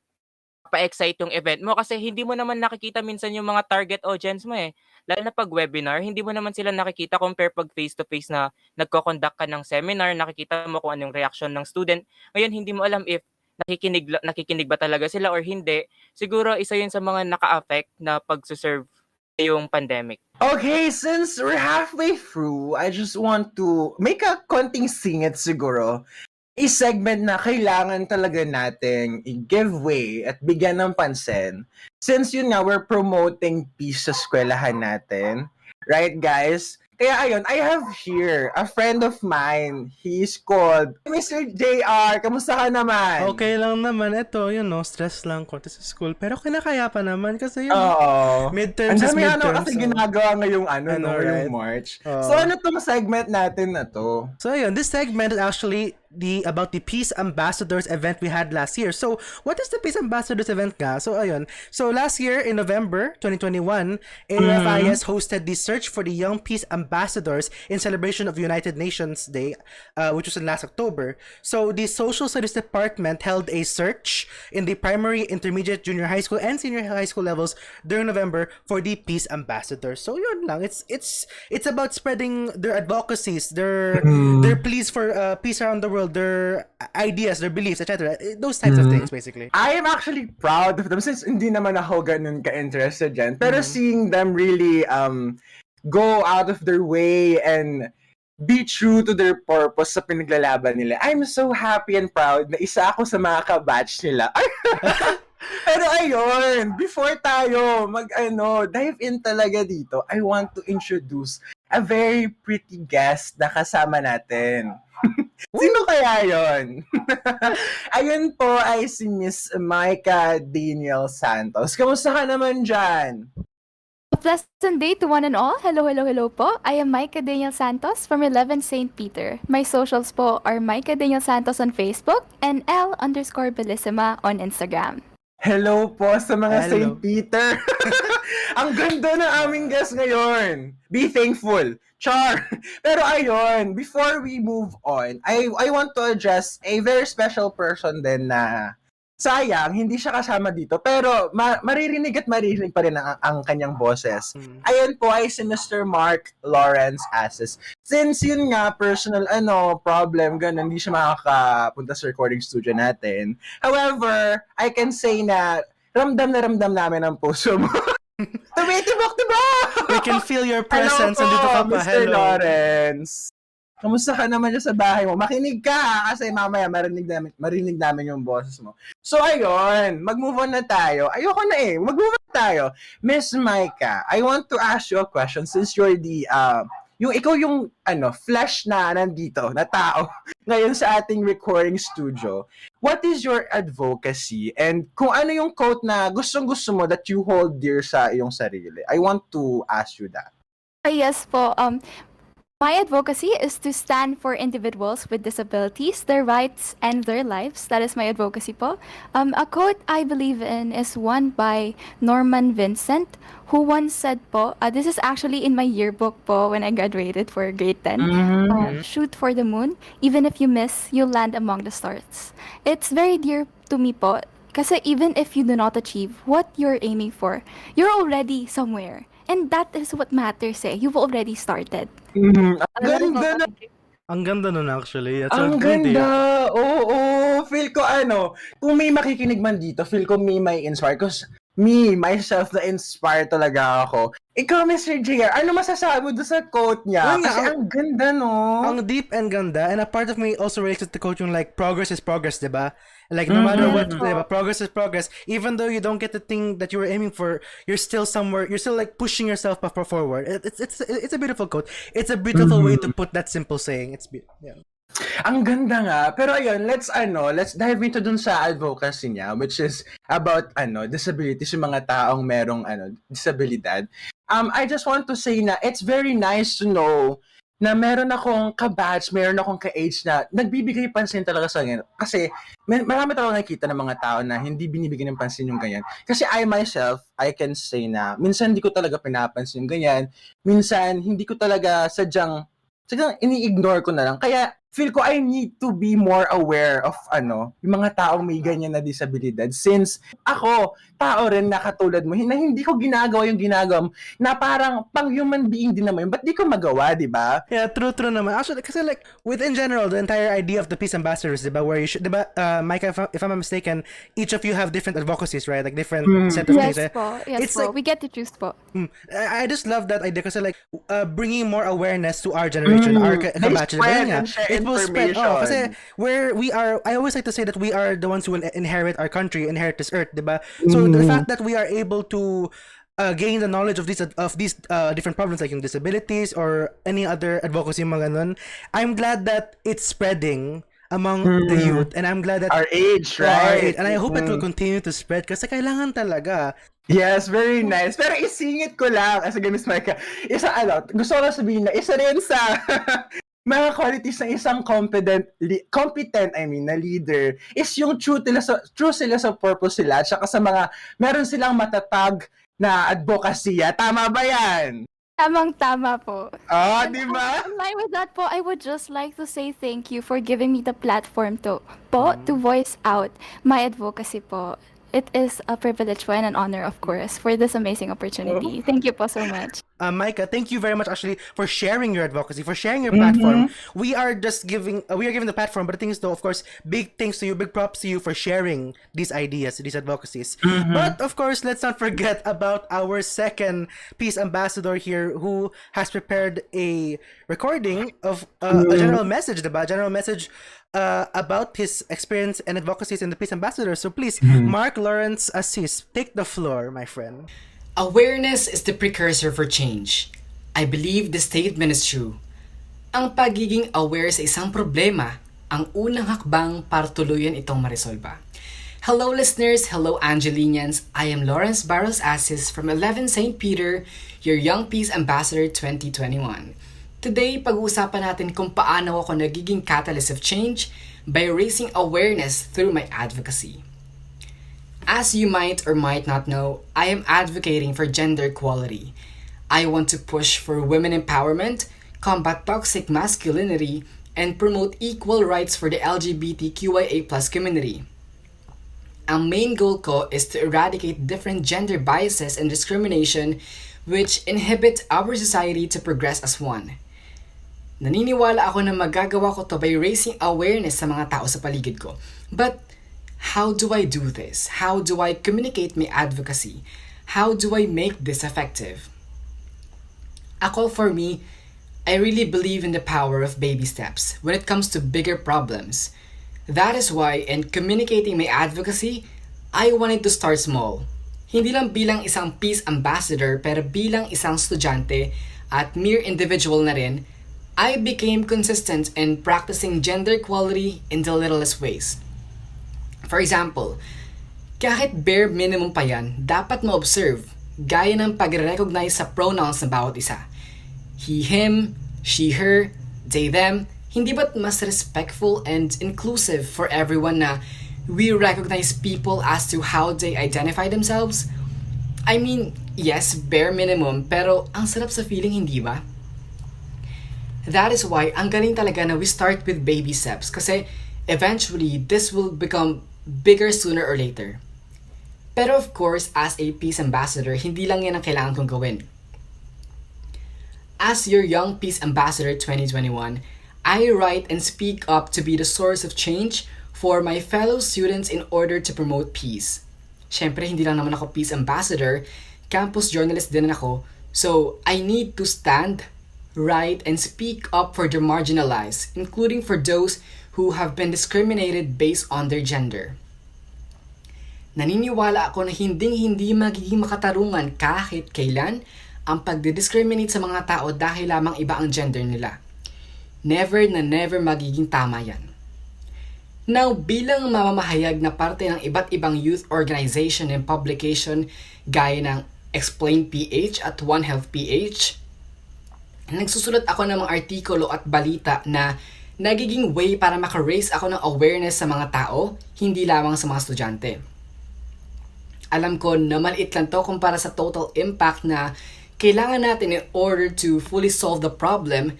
pa-excite yung event mo kasi hindi mo naman nakikita minsan yung mga target audience mo eh. Lalo na pag webinar, hindi mo naman sila nakikita compare pag face-to-face na nagko-conduct ka ng seminar, nakikita mo kung anong reaction ng student. Ngayon, hindi mo alam if nakikinig ba talaga sila or hindi. Siguro isa yun sa mga naka-affect na pag-serve yung pandemic. Okay, since we're halfway through, I just want to make a konting singit siguro. I-segment na kailangan talaga nating i-give way at bigyan ng pansin. Since yun nga, we're promoting peace sa eskwelahan natin. Right, guys? Kaya ayun, I have here a friend of mine. He's called Mr. JR. Kamusta ka naman? Okay lang naman. Ito, stress lang konti sa school. Pero kinakaya pa naman kasi yun. Oo. Midterms Ang is dami midterms. kasi ginagawa ngayong right? ngayong March. Oo. So ano tong segment natin na to? So ayun, this segment is actually about the Peace Ambassadors event we had last year. So what is the Peace Ambassadors event nga? So ayun. So last year in November 2021, AFIS hosted the Search for the Young Peace Ambassadors in celebration of United Nations Day, which was in last October. So the Social Studies Department held a search in the primary, intermediate, junior high school, and senior high school levels during November for the Peace Ambassadors. So yun lang. It's about spreading their advocacies, their pleas for peace around the world, their ideas, their beliefs, etc. Those types of things, basically. I am actually proud of them since hindi naman ako ganun ka-interested dyan. Pero seeing them really go out of their way and be true to their purpose sa pinaglalaban nila, I'm so happy and proud na isa ako sa mga kabatch nila. Pero ayun, before tayo dive in talaga dito, I want to introduce a very pretty guest na kasama natin. Sino kaya yon? Ayun po ay si Miss Micah Daniel Santos. Kamusta ka naman dyan? A pleasant day to one and all. Hello, hello, hello po. I am Micah Daniel Santos from 11 St. Peter. My socials po are Micah Daniel Santos on Facebook and L_Bellissima on Instagram. Hello po sa mga Hello. St. Peter. Ang ganda ng aming guest ngayon. Be thankful. Char! Pero ayun, before we move on, I want to address a very special person din na sayang, hindi siya kasama dito. Pero maririnig pa rin ang kanyang boses. Ayun po ay si Mr. Mark Lawrence Ases. Since yun nga, personal problem, ganun, hindi siya makakapunta sa recording studio natin. However, I can say na ramdam namin ang puso mo. Tumitibok-tibok! We can feel your presence. Hello Nandito ka po, pa. Mr. Hello. Lawrence. Kamusta ka naman dyan sa bahay mo? Makinig ka kasi mamaya marinig namin yung boses mo. So ayun, mag-move on na tayo. Ayoko na mag-move on tayo. Miss Micah, I want to ask you a question since you're the ikaw yung flesh na nandito na tao ngayon sa ating recording studio. What is your advocacy and kung ano yung quote na gustong-gusto mo that you hold dear sa iyong sarili? I want to ask you that. Yes po. My advocacy is to stand for individuals with disabilities, their rights, and their lives. That is my advocacy po. A quote I believe in is one by Norman Vincent, who once said po, this is actually in my yearbook po when I graduated for grade 10. Shoot for the moon. Even if you miss, you'll land among the stars. It's very dear to me po. Kasi even if you do not achieve what you're aiming for, you're already somewhere. And that is what matters You've already started. Ang ganda nun actually. That's Ang a good idea. ganda! Oo, feel ko kung may makikinig man dito, feel ko may inspire. Because myself, na-inspire talaga ako. Ikaw, Mr. JR, ano masasabi mo doon sa quote niya? Yun nga, Kasi ang ganda, no? Ang deep and ganda, and a part of me also relates to the quote yung like, progress is progress, diba? Like, no matter what, diba? Progress is progress. Even though you don't get the thing that you were aiming for, you're still somewhere, you're still like pushing yourself forward. It's a beautiful quote. It's a beautiful way to put that simple saying. Yeah. Ang ganda nga. Pero ayun, let's dive into dun sa advocacy niya, which is about disabilities, yung mga taong merong disabilidad. I just want to say na it's very nice to know na meron akong ka-batch, meron akong ka-age na nagbibigay pansin talaga sa ganyan. Kasi marami talaga nakikita ng mga tao na hindi binibigyan ng pansin yung ganyan. Kasi I myself, I can say na minsan hindi ko talaga pinapansin yung ganyan. Minsan hindi ko talaga sadyang ini-ignore ko na lang. Kaya feel ko I need to be more aware of yung mga taong may ganyan na disabilidad. Since ako, tao rin na katulad mo, na hindi ko ginagawa yung ginagawa mo, na parang pang human being din naman yun. Ba't di ko magawa, di ba? Yeah, true naman. Actually, kasi like, within general, the entire idea of the peace ambassadors, diba, where you should, diba, Micah, if I'm not mistaken, each of you have different advocacies, right? Like, different set of things. Yes po. Yes It's po. like, We get to choose po. I just love that idea kasi like, bringing more awareness to our generation, our kabatches. It will spread. Oh, kasi where we are, I always like to say that we are the ones who will inherit our country, inherit this earth, diba? So the fact that we are able to gain the knowledge of these different problems like yung disabilities or any other advocacy mga ganun, I'm glad that it's spreading among the youth, and I'm glad that our age, right? And I hope it will continue to spread kasi kailangan talaga. Yes, very nice. Pero isingit ko lang, as again, Miss Micah, gusto ko lang sabihin na isa rin sa mga qualities ng isang competent na leader is yung true sila sa purpose sila, at saka sa mga meron silang matatag na advokasya. Tama ba yan? Tamang-tama po. Di ba? In line with that po, I would just like to say thank you for giving me the platform to voice out my advocacy po. It is a privilege po and an honor, of course, for this amazing opportunity. Thank you po so much. Micah, thank you very much actually for sharing your advocacy, for sharing your platform. We are just giving, the platform, but the thing is though, of course, big thanks to you, big props to you for sharing these ideas, these advocacies. But of course, let's not forget about our second peace ambassador here who has prepared a recording of a general message, diba? General message about his experience and advocacies in the peace ambassador. So please, Mark Lawrence Assis, take the floor, my friend. Awareness is the precursor for change. I believe the statement is true. Ang pagiging aware sa isang problema ang unang hakbang para tuluyan itong maresolba. Hello listeners, hello Angeleneans. I am Lawrence Barros Assis from 11 St. Peter, your Young Peace Ambassador 2021. Today, pag-uusapan natin kung paano ako nagiging catalyst of change by raising awareness through my advocacy. As you might or might not know, I am advocating for gender equality. I want to push for women empowerment, combat toxic masculinity, and promote equal rights for the LGBTQIA+ community. Ang main goal ko is to eradicate different gender biases and discrimination which inhibit our society to progress as one. Naniniwala ako na magagawa ko to by raising awareness sa mga tao sa paligid ko. But how do I do this? How do I communicate my advocacy? How do I make this effective? For me, I really believe in the power of baby steps when it comes to bigger problems. That is why in communicating my advocacy, I wanted to start small. Hindi lang bilang isang peace ambassador pero bilang isang estudyante at mere individual na rin, I became consistent in practicing gender equality in the littlest ways. For example, kahit bare minimum pa yan, dapat ma-observe gaya ng pag-recognize sa pronouns ng bawat isa. He, him, she, her, they, them. Hindi ba't mas respectful and inclusive for everyone na we recognize people as to how they identify themselves? I mean, yes, bare minimum, pero ang sarap sa feeling, hindi ba? That is why ang galing talaga na we start with baby steps kasi eventually this will become bigger sooner or later. Pero of course, as a peace ambassador, hindi lang yan ang kailangan kong gawin. As your Young Peace Ambassador 2021, I write and speak up to be the source of change for my fellow students in order to promote peace. Siyempre, hindi lang naman ako peace ambassador, campus journalist din ako, so I need to stand, write, and speak up for the marginalized, including for those who have been discriminated based on their gender. Naniniwala ako na hindi magiging makatarungan kahit kailan ang pagdidiscriminate sa mga tao dahil lamang iba ang gender nila. Never na never magiging tama yan. Now, bilang mamamahayag na parte ng iba't ibang youth organization and publication gaya ng Explain PH at One Health PH, Nagsusulat ako ng mga artikulo at balita na nagiging way para maka-raise ako ng awareness sa mga tao, hindi lamang sa mga estudyante. Alam ko na maliit lang to kumpara sa total impact na kailangan natin in order to fully solve the problem.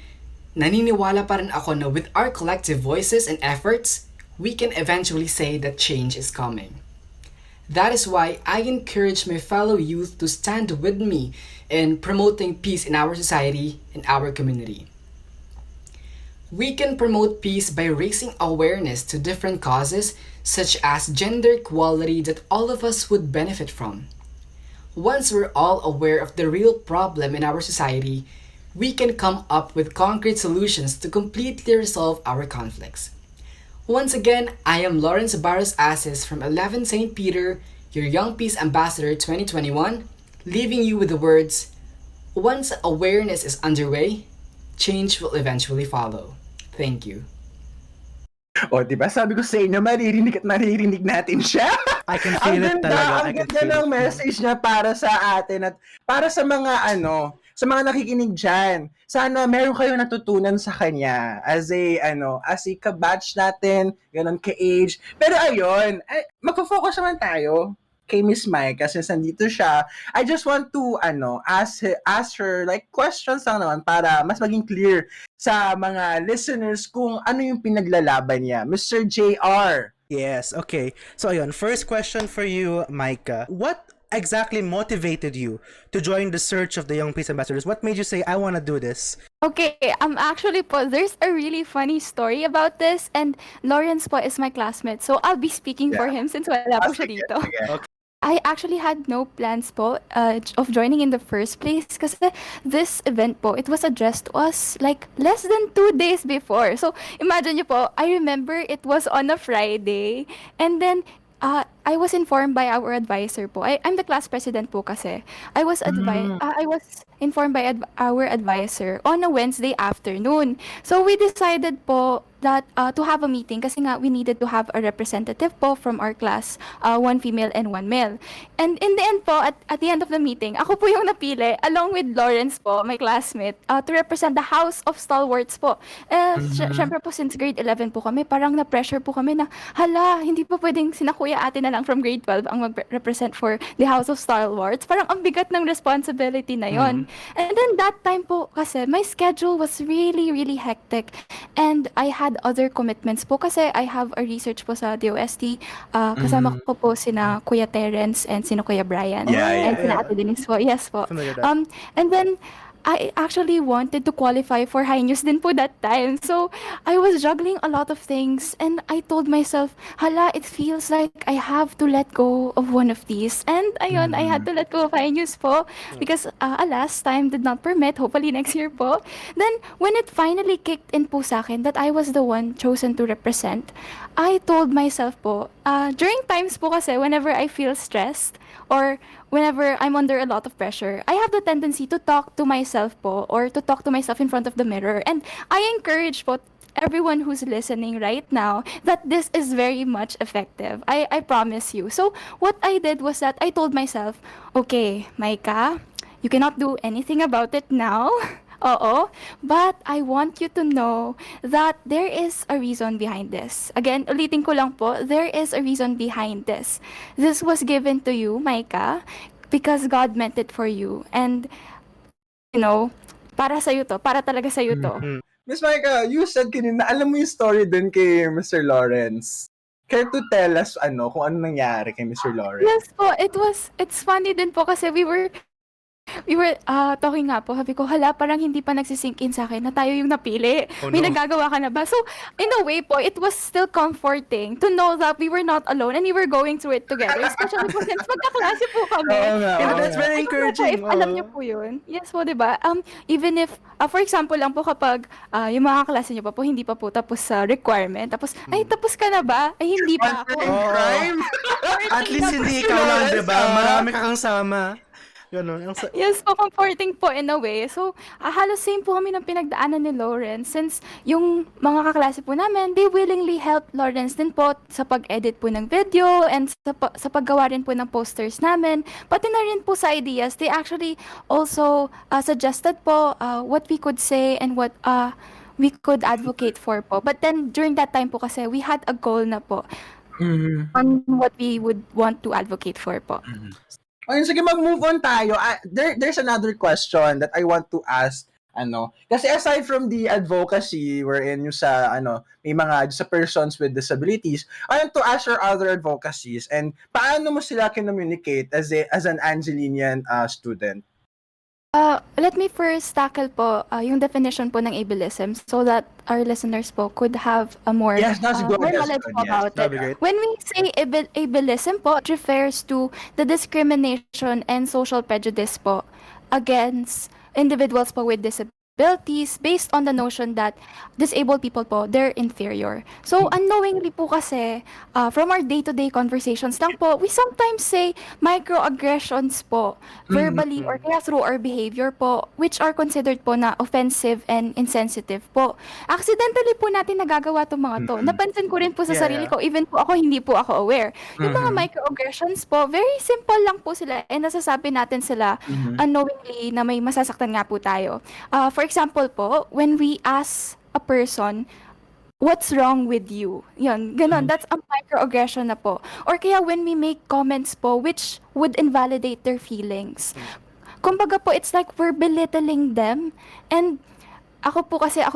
Naniniwala pa rin ako na with our collective voices and efforts, we can eventually say that change is coming. That is why I encourage my fellow youth to stand with me in promoting peace in our society and our community. We can promote peace by raising awareness to different causes such as gender equality that all of us would benefit from. Once we're all aware of the real problem in our society, we can come up with concrete solutions to completely resolve our conflicts. Once again, I am Lawrence Barros Asis from 11 St. Peter, your Young Peace Ambassador 2021, leaving you with the words, once awareness is underway, change will eventually follow. Thank you. O, diba? Sabi ko sa inyo, maririnig at maririnig natin siya. I can feel it talaga. Ang ganda ng message niya para sa atin at para sa mga sa mga nakikinig dyan. Sana meron kayo natutunan sa kanya as a kabatch natin, ganun ka-age. Pero ayun, magpo-focus naman tayo kay Miss Micah since nandito siya. I just want to ask her like questions lang naman para mas maging clear sa mga listeners kung ano yung pinaglalaban niya. Mr. JR. Yes, okay. So ayun, first question for you, Micah. What exactly motivated you to join the search of the Young Peace Ambassadors? What made you say, I want to do this? Okay, actually po, there's a really funny story about this, and Lawrence po is my classmate, so I'll be speaking for him since wala po siya dito. Okay. I actually had no plans po of joining in the first place kasi this event po, it was addressed to us like less than 2 days before. So, imagine nyo po, I remember it was on a Friday, and then I was informed by our advisor po. I'm the class president po kasi. I was informed by our advisor on a Wednesday afternoon. So we decided po that to have a meeting kasi nga we needed to have a representative po from our class, one female and one male. And in the end po, at the end of the meeting, ako po yung napili along with Lawrence po, my classmate, to represent the House of Stalwarts po. Syempre po since grade 11 po kami, parang na-pressure po kami na, hala, hindi po pwedeng sinakuya atin na lang from grade 12 ang mag-represent for the House of Stalwarts. Parang ang bigat ng responsibility na yon. And then that time po kasi, my schedule was really, really hectic. And I had other commitments po kasi I have a research po sa DOST. Kasama ko po sina Kuya Terence and sina Kuya Brian. And sina Ate Denise po. Yes po. And then, I actually wanted to qualify for high news din po that time. So, I was juggling a lot of things and I told myself, hala, it feels like I have to let go of one of these. And ayun, I had to let go of high news po because alas, time did not permit. Hopefully next year po. Then, when it finally kicked in po sa akin that I was the one chosen to represent, I told myself po, during times po kasi whenever I feel stressed or whenever I'm under a lot of pressure, I have the tendency to talk to myself po or to talk to myself in front of the mirror. And I encourage po everyone who's listening right now that this is very much effective. I promise you. So what I did was that I told myself, okay, Micah, you cannot do anything about it now. Oo, but I want you to know that there is a reason behind this. Again, ulitin ko lang po, there is a reason behind this. This was given to you, Micah, because God meant it for you. And, you know, para sa'yo to, para talaga sa'yo to. Miss Micah, you said kanina, alam mo yung story din kay Mr. Lawrence. Care to tell us kung ano nangyari kay Mr. Lawrence? Yes po, it's funny din po kasi we were talking nga po, sabi ko, hala, parang hindi pa nagsisink in sa akin na tayo yung napili. May nagagawa ka na ba? So, in a way po, it was still comforting to know that we were not alone and we were going through it together. Especially po since magkaklase po kami. That's very encouraging. If alam niyo po yun. Yes po, diba? Even if, for example lang po kapag yung mga kaklase niyo pa po, hindi pa po tapos sa requirement. Tapos, ay, tapos ka na ba? Ay, hindi pa ako. At least hindi ikaw lang, diba? Marami ka kang sama. Ganon. Yes po, comforting po in a way. So, halos same po kami ng pinagdaanan ni Lawrence since yung mga kaklase po namin, they willingly help Lawrence din po sa pag-edit po ng video and sa paggawa rin po ng posters namin. Pati na rin po sa ideas, they actually also suggested po what we could say and what we could advocate for po. But then, during that time po kasi, we had a goal na po on what we would want to advocate for po. Okay, sige, mag-move on tayo. There's another question that I want to ask. Kasi aside from the advocacy wherein yung sa may mga sa persons with disabilities, I want to ask your other advocacies and paano mo sila communicate as an Angelenian student? Let me first tackle po yung definition po ng ableism so that our listeners po could have a more Yes, that's good. more That's knowledge good. po Yes, about that'd be it. great. When we say ableism po, it refers to the discrimination and social prejudice po against individuals po with disabilities based on the notion that disabled people po, they're inferior. So, unknowingly po kasi, from our day-to-day conversations lang po, we sometimes say microaggressions po, verbally or kaya through our behavior po, which are considered po na offensive and insensitive po. Accidentally po natin nagagawa itong mga to. Napansin ko rin po sa sarili ko, even po ako, hindi po ako aware. Yung mga microaggressions po, very simple lang po sila and nasasabi natin sila unknowingly na may masasaktan nga po tayo. For example po, when we ask a person, what's wrong with you? Yun, ganon. That's a microaggression na po. Or kaya when we make comments po which would invalidate their feelings. Kumbaga po, it's like we're belittling them. And ako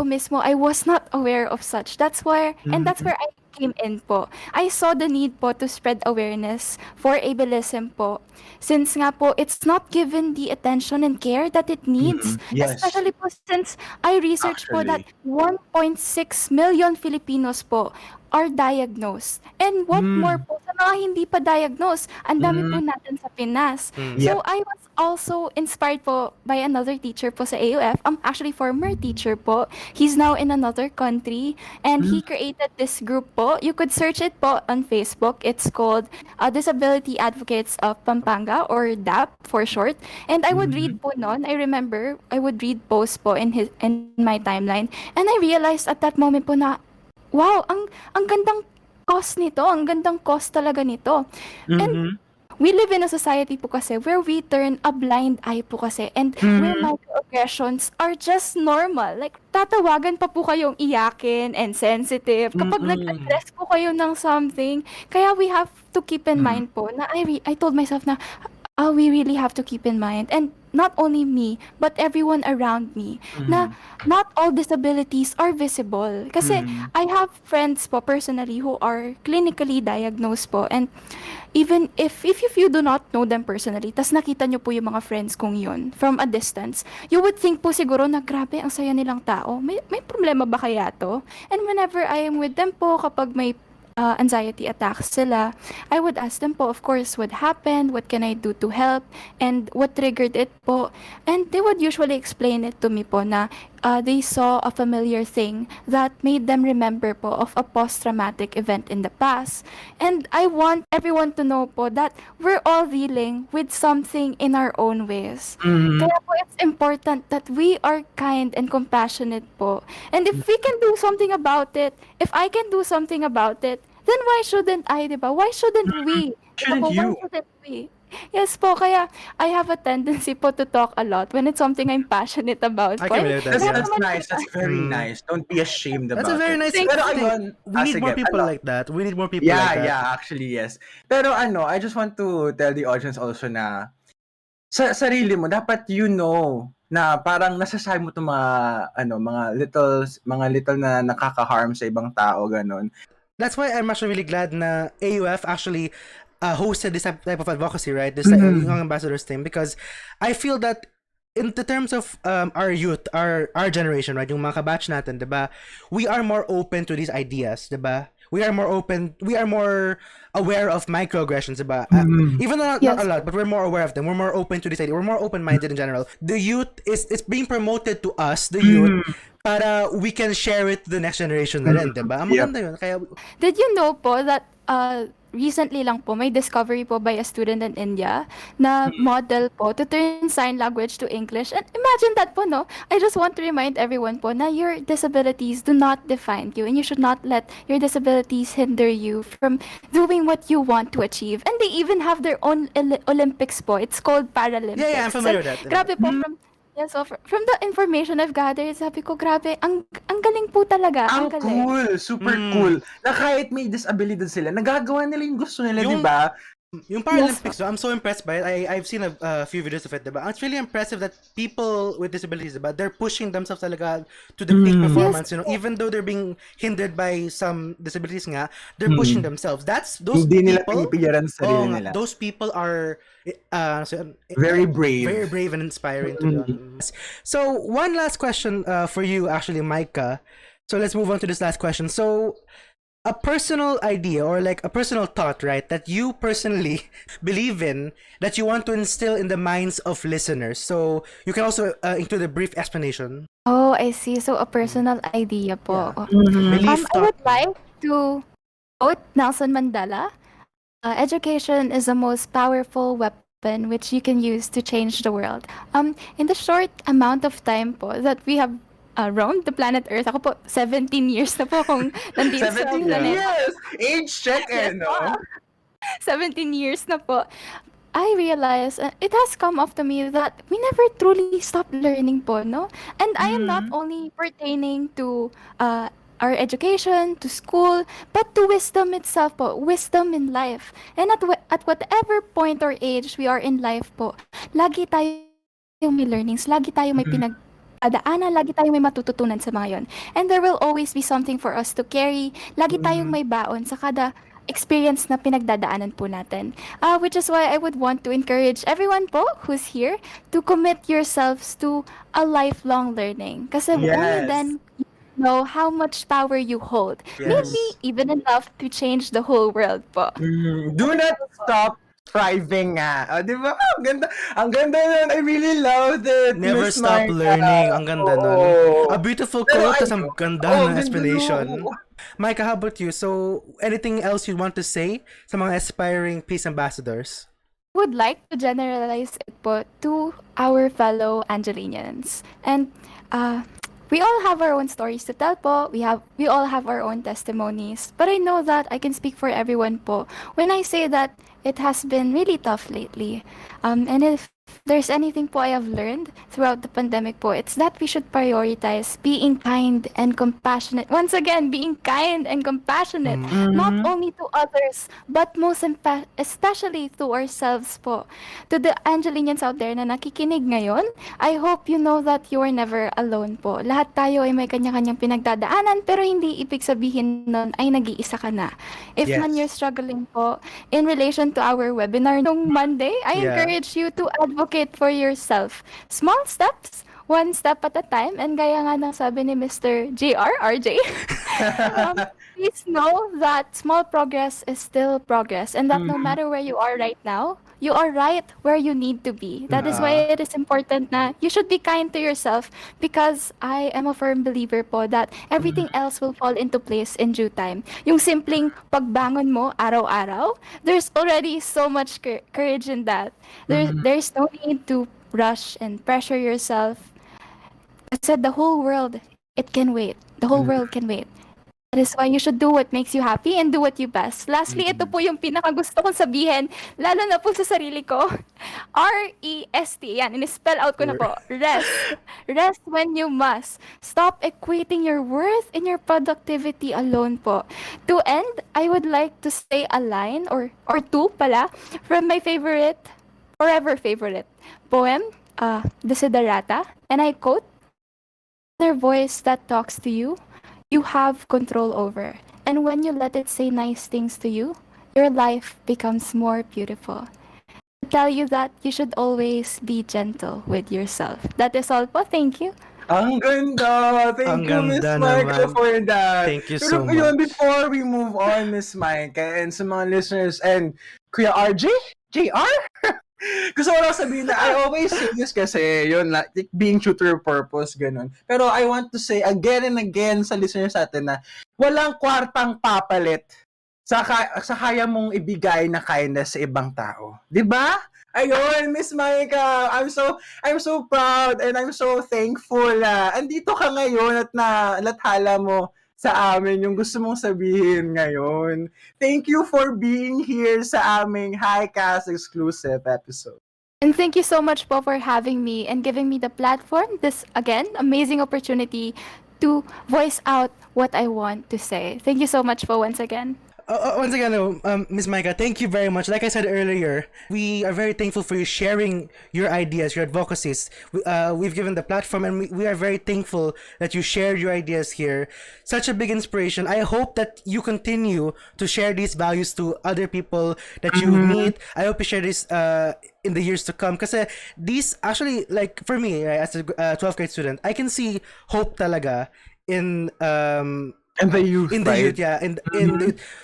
mismo, I was not aware of such. That's where I came in po. I saw the need po to spread awareness for ableism po. Since nga po, it's not given the attention and care that it needs. Yes. Especially po since I researched po that 1.6 million Filipinos po are diagnosed. And what more po, sa mga hindi pa diagnosed, ang dami po natin sa Pinas. So, I was also inspired po by another teacher po sa AUF, actually former teacher po. He's now in another country, and he created this group po. You could search it po on Facebook. It's called Disability Advocates of Pampanga, or DAP for short. And I would read po noon, I remember, I would read posts po in my timeline. And I realized at that moment po na, wow, ang gandang cause nito, ang gandang cause talaga nito. And we live in a society po kasi where we turn a blind eye po kasi and where microaggressions are just normal. Like, tatawagan pa po kayong iyakin and sensitive kapag nag-address po kayo ng something. Kaya we have to keep in mind po na I told myself na we really have to keep in mind, and not only me but everyone around me, na not all disabilities are visible kasi I have friends po personally who are clinically diagnosed po, and even if you do not know them personally, tas nakita nyo po yung mga friends kong yun from a distance, you would think po siguro na grabe, ang saya nilang tao, may problema ba kaya to? And whenever I am with them po, kapag may anxiety attacks sila, I would ask them po, of course, what happened, what can I do to help, and what triggered it po. And they would usually explain it to me po na they saw a familiar thing that made them remember po of a post-traumatic event in the past. And I want everyone to know po that we're all dealing with something in our own ways. Kaya po it's important that we are kind and compassionate po. And if we can do something about it, if I can do something about it, then why shouldn't I, diba? Why shouldn't we? Shouldn't Diba? you? Why shouldn't we? Yes po, kaya I have a tendency po to talk a lot when it's something I'm passionate about. I can relate to that. That's nice. That's very nice. Don't be ashamed about That's a very it. nice Pero thing. ayun, We need more sige, people like that. We need more people like that. Yeah, actually, yes. Pero I just want to tell the audience also na sa sarili mo, dapat na parang nasasabi mo itong mga little na nakaka-harm sa ibang tao, ganun. That's why I'm actually really glad na AUF actually hosted this type of advocacy, right? This Young Ambassadors thing, because I feel that in the terms of our youth, our generation, right? Yung mga kabatch natin, diba? We are more open to these ideas, diba? We are more open, we are more aware of microaggressions, diba? Even though not a lot, but we're more aware of them. We're more open to this idea. We're more open-minded in general. The youth is being promoted to us, the youth, para we can share it to the next generation na rin, diba? Ang maganda yun. Kaya, Did you know po that recently lang po, may discovery po by a student in India na model po to turn sign language to English. And imagine that po, no? I just want to remind everyone po na your disabilities do not define you and you should not let your disabilities hinder you from doing what you want to achieve. And they even have their own Olympics po. It's called Paralympics. Yeah, I'm familiar with that. Grabe po, from the information I've gathered, sabi ko, grabe, ang galing po talaga. Ang galing. cool, super cool. Na kahit may disability sila, nagagawa nila yung gusto nila, Yung- di ba? Yung Paralympics, I'm so impressed by it. I've seen a few videos of it, diba? It's really impressive that people with disabilities, diba, they're pushing themselves talaga to the peak performance, you know, even though they're being hindered by some disabilities nga, they're pushing themselves. Those Hindi nila people, pinipigilan sa sarili nga, nila. those people are Very brave. very brave and inspiring to be honest. So, one last question for you, actually, Micah. So, let's move on to this last question. So, a personal idea or like a personal thought, right, that you personally believe in that you want to instill in the minds of listeners. So you can also include a brief explanation. Oh, I see. So, a personal idea po. Belief I would like to quote Nelson Mandela. Education is the most powerful weapon which you can use to change the world. In the short amount of time po that we have roamed the planet Earth, ako po, 17 years na po kung nandito sa 17 planet. years! Age check no? 17 years na po. I realize it has come off to me that we never truly stop learning po, no? And I am not only pertaining to our education, to school, but to wisdom itself po, wisdom in life. And at whatever point or age we are in life po, lagi tayo may learnings, lagi tayo may pinagdaanan, lagi tayo may matututunan sa mga yon. And there will always be something for us to carry. Lagi tayong may baon sa kada experience na pinagdadaanan po natin. Which is why I would want to encourage everyone po who's here to commit yourselves to a lifelong learning. Kasi only then you know how much power you hold. Maybe even enough to change the whole world po. Do not stop striving nga. Di ba? Ang ganda. Ang ganda nun. I really loved it. Never Miss stop Micah. learning. Ang ganda nun. Oo. A beautiful Pero quote, tas ang ganda ng ganda explanation. nun. Micah, how about you? So, anything else you want to say sa mga aspiring peace ambassadors? Would like to generalize it po to our fellow Angeleneans. And we all have our own stories to tell po. We all have our own testimonies. But I know that I can speak for everyone po when I say that it has been really tough lately. And if there's anything po I have learned throughout the pandemic po, it's that we should prioritize being kind and compassionate. Once again, being kind and compassionate, not only to others, but most especially to ourselves po. To the Angeleneans out there na nakikinig ngayon, I hope you know that you are never alone po. Lahat tayo ay may kanya-kanyang pinagdadaanan, pero hindi ibig sabihin nun ay nag-iisa ka na. If man you're struggling po, in relation to our webinar nung Monday, I encourage you to advocate for yourself. Small steps, one step at a time. And gaya nga ng sabi ni Mr. RJ, please know that small progress is still progress. And that no matter where you are right now, you are right where you need to be. That is why it is important na you should be kind to yourself, because I am a firm believer po that everything else will fall into place in due time. Yung simpleng pagbangon mo araw-araw, there's already so much courage in that. There's no need to rush and pressure yourself. I said the whole world, it can wait. The whole world can wait. That is why you should do what makes you happy and do what you best. Lastly, ito po yung pinakagusto kong sabihin, lalo na po sa sarili ko. REST. Yan, in-spell out ko na po. Rest. Rest when you must. Stop equating your worth and your productivity alone po. To end, I would like to say a line, or two pala, from my forever favorite poem, Desiderata. And I quote, "Their voice that talks to you, you have control over. And when you let it say nice things to you, your life becomes more beautiful." To tell you that you should always be gentle with yourself. That is all po. Thank you. Ang ganda! Thank you, Miss Micah, naman. for that. Thank you Pero so yun, much. before we move on, Miss Micah, and sa mga listeners, and Kuya RJ? JR? Gusto ko lang sabihin na I always say this kasi yun, like being true to your purpose, ganun. Pero I want to say again and again sa listeners natin na walang kwartang papalit sa kaya mong ibigay na kindness sa ibang tao. 'Di ba? Ayun, Miss Maika, I'm so proud and I'm so thankful na andito ka ngayon at nalathala mo sa amin yung gusto mong sabihin ngayon. Thank you for being here sa aming Highcast exclusive episode. And thank you so much po for having me and giving me the platform, this, again, amazing opportunity to voice out what I want to say. Thank you so much po once again. Once again, Ms. Maika, thank you very much. Like I said earlier, we are very thankful for you sharing your ideas, your advocacies. We've given the platform, and we are very thankful that you shared your ideas here. Such a big inspiration. I hope that you continue to share these values to other people that you meet. I hope you share this in the years to come. Kasi these, actually, like, for me, right, as a 12th grade student, I can see hope talaga in And the youth, in the right? youth, yeah.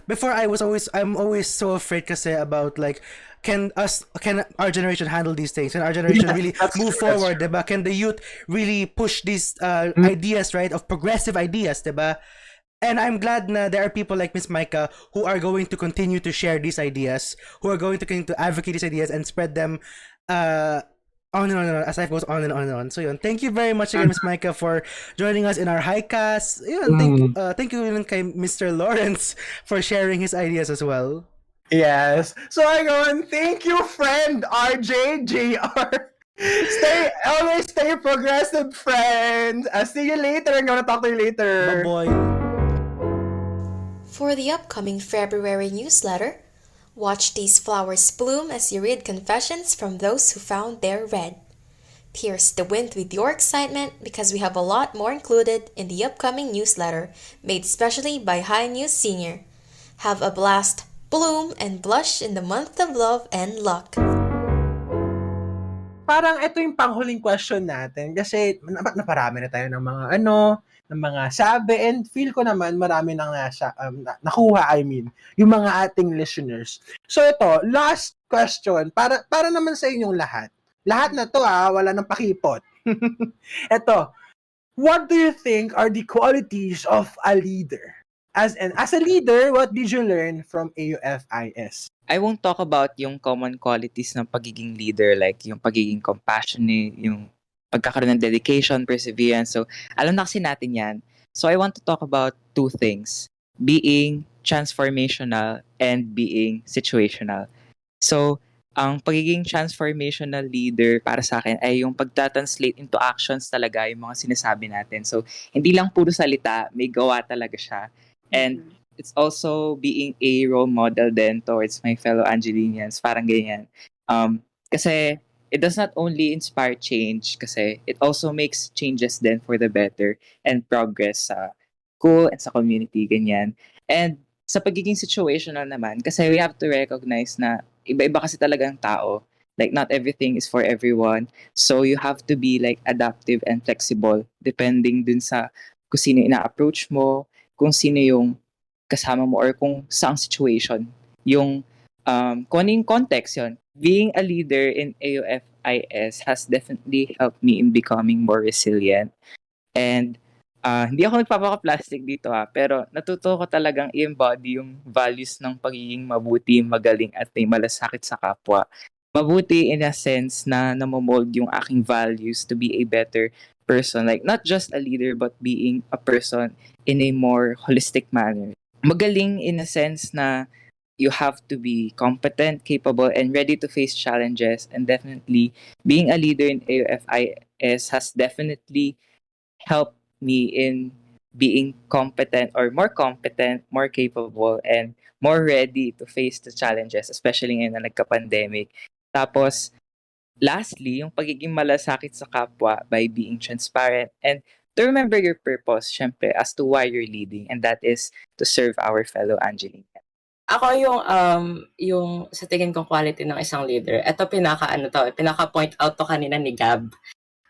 Before I'm always so afraid kasi about like can our generation handle these things? Can our generation Yes, really that's move true, that's forward, diba? Can the youth really push these ideas, right, of progressive ideas, diba? And I'm glad na there are people like Miss Maika who are going to continue to share these ideas, who are going to continue to advocate these ideas and spread them on and on as life goes on and on and on. So yun, thank you very much again, Miss Maika, for joining us in our Highcast. Yun, thank you rin kay Mr. Lawrence for sharing his ideas as well. Yes. So ayun, thank you, friend RJ JR. Always stay progressive, friend. See you later. I'm gonna talk to you later. Bye-boy. For the upcoming February newsletter, watch these flowers bloom as you read confessions from those who found their red. Pierce the wind with your excitement because we have a lot more included in the upcoming newsletter made specially by High News Senior. Have a blast, bloom, and blush in the month of love and luck. Parang ito yung panghuling question natin kasi naparami na tayo ng mga ng mga sabi, and feel ko naman marami nang nakuha, yung mga ating listeners. So ito, last question, para naman sa inyong lahat. Lahat na to wala nang pakipot. Ito, what do you think are the qualities of a leader? As a leader, what did you learn from AUFIS? I won't talk about yung common qualities ng pagiging leader, like yung pagiging compassionate, yung pagkakaroon ng dedication, perseverance. So, alam na kasi natin yan. So, I want to talk about two things. Being transformational and being situational. So, ang pagiging transformational leader para sa akin ay yung pagta-translate into actions talaga yung mga sinasabi natin. So, hindi lang puro salita, may gawa talaga siya. And it's also being a role model then towards my fellow Angeleneans. Parang ganyan. Kasi it does not only inspire change, kasi it also makes changes then for the better and progress sa school and sa community, ganyan. And sa pagiging situational naman, kasi we have to recognize na iba-iba kasi talagang tao. Like, not everything is for everyone. So, you have to be like adaptive and flexible depending dun sa kung sino ina-approach mo, kung sino yung kasama mo, or kung saang situation. Yung, kung ano yung context yun. Being a leader in AUFIS has definitely helped me in becoming more resilient. And hindi ako nagpapaka-plastic dito pero natuto ko talagang i-embody yung values ng pagiging mabuti, magaling at may malasakit sa kapwa. Mabuti in a sense na namomold yung aking values to be a better person. Like, not just a leader, but being a person in a more holistic manner. Magaling in a sense na you have to be competent, capable, and ready to face challenges. And definitely, being a leader in AUFIS has definitely helped me in being competent, more capable, and more ready to face the challenges, especially ngayon na nagka-pandemic. Tapos, lastly, yung pagiging malasakit sa kapwa by being transparent and to remember your purpose, syempre, as to why you're leading, and that is to serve our fellow Angeleneans. Ako yung sa tingin kong quality ng isang leader, ito pinaka-point out to kanina ni Gab.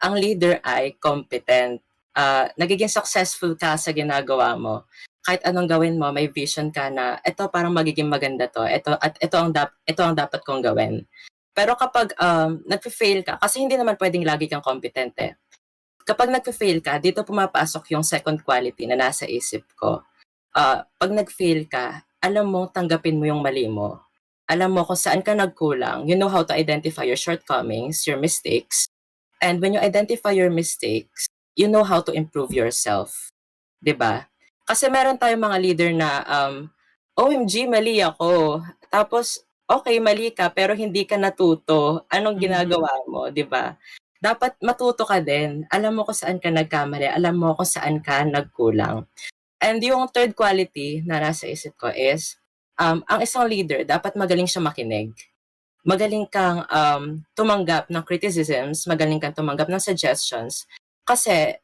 Ang leader ay competent. Nagiging successful ka sa ginagawa mo. Kahit anong gawin mo, may vision ka na ito parang magiging maganda to. Ito ang dapat kong gawin. Pero kapag nagfe-fail ka, kasi hindi naman pwedeng lagi kang competent eh. Kapag nagfe-fail ka, dito pumapasok yung second quality na nasa isip ko. Pag nag-fail ka, alam mo tanggapin mo yung mali mo. Alam mo kung saan ka nagkulang. You know how to identify your shortcomings, your mistakes. And when you identify your mistakes, you know how to improve yourself. 'Di ba? Kasi meron tayong mga leader na OMG, mali ako. Tapos, okay, mali ka, pero hindi ka natuto. Anong ginagawa mo, 'di ba? Dapat matuto ka din. Alam mo kung saan ka nagkamali, alam mo kung saan ka nagkulang. And yung third quality na nasa isip ko is, ang isang leader, dapat magaling siya makinig. Magaling kang tumanggap ng criticisms, magaling kang tumanggap ng suggestions. Kasi,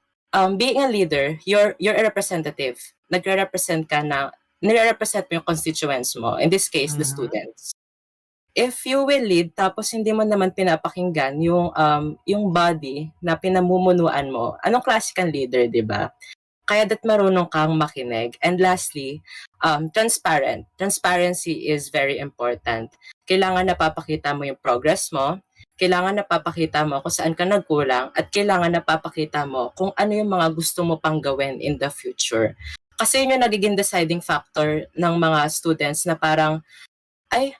being a leader, you're a representative. Nagre-represent ka na, nire-represent mo yung constituents mo. In this case, the students. If you will lead tapos hindi mo naman pinapakinggan yung body na pinamumunuan mo, anong klase kang leader, 'di ba? Kaya that marunong kang makinig. And lastly, transparent. Transparency is very important. Kailangan napapakita mo yung progress mo, kailangan napapakita mo kung saan ka nagkulang, at kailangan napapakita mo kung ano yung mga gusto mo pang gawin in the future. Kasi yun yung nagiging deciding factor ng mga students na parang, ay,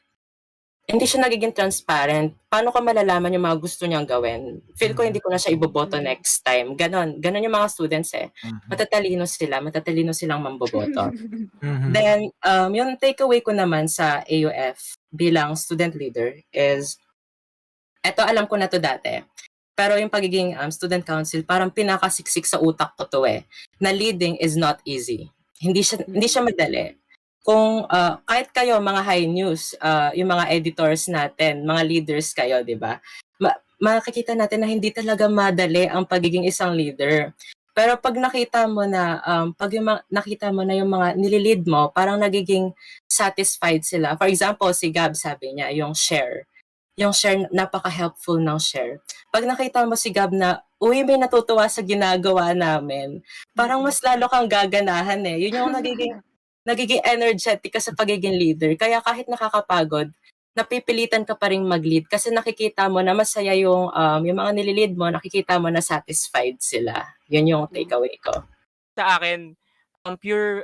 hindi siya nagiging transparent. Paano ko malalaman yung mga gusto niyang gawin? Feel ko hindi ko na siya iboboto next time. Ganon yung mga students eh. Matatalino silang mamboboto. Then, yung takeaway ko naman sa AUF bilang student leader is, eto alam ko na to dati, pero yung pagiging student council, parang pinakasiksik sa utak ko to eh, na leading is not easy. Hindi siya madali. Kung kahit kayo mga high news, yung mga editors natin, mga leaders kayo, 'di ba? Makikita natin na hindi talaga madali ang pagiging isang leader. Pero pag nakita mo na nakita mo na yung mga nililid mo, parang nagiging satisfied sila. For example, si Gab sabi niya, yung share, napaka-helpful ng share. Pag nakita mo si Gab na, uy, may natutuwa sa ginagawa namin, parang mas lalo kang gaganahan eh. Yun yung nagiging energetic ka sa pagiging leader. Kaya kahit nakakapagod, napipilitan ka pa rin mag-lead kasi nakikita mo na masaya yung mga nililid mo, nakikita mo na satisfied sila. Yun yung takeaway ko. Sa akin, pure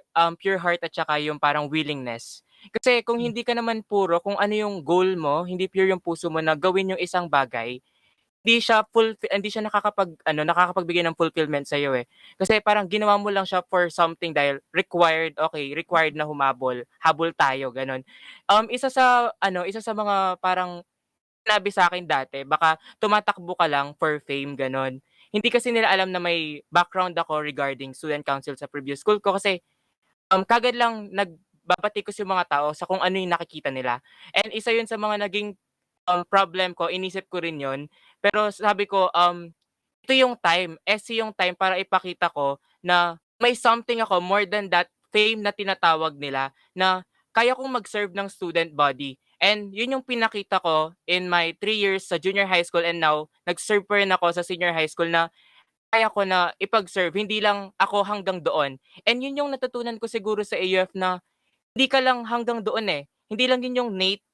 heart at saka yung parang willingness. Kasi kung hindi ka naman puro, kung ano yung goal mo, hindi pure yung puso mo na gawin yung isang bagay, hindi siya nakakapagbigay ng fulfillment sa iyo eh. Kasi parang ginawa mo lang siya for something dahil required na habol tayo ganun. Isa sa mga parang sinabi sa akin dati, baka tumatakbo ka lang for fame ganun. Hindi kasi nila alam na may background ako regarding student council sa previous school ko kasi kagad lang nagbabatikos yung mga tao sa kung ano yung nakikita nila. And isa yun sa mga naging problem ko, inisip ko rin yun. Pero sabi ko, ito yung time, yung time para ipakita ko na may something ako more than that fame na tinatawag nila na kaya kong mag-serve ng student body. And yun yung pinakita ko in my 3 years sa junior high school and now nag-serve pa rin ako sa senior high school na kaya ko na ipag-serve, hindi lang ako hanggang doon. And yun yung natutunan ko siguro sa AUF na hindi ka lang hanggang doon eh. Hindi lang yun yung Nate,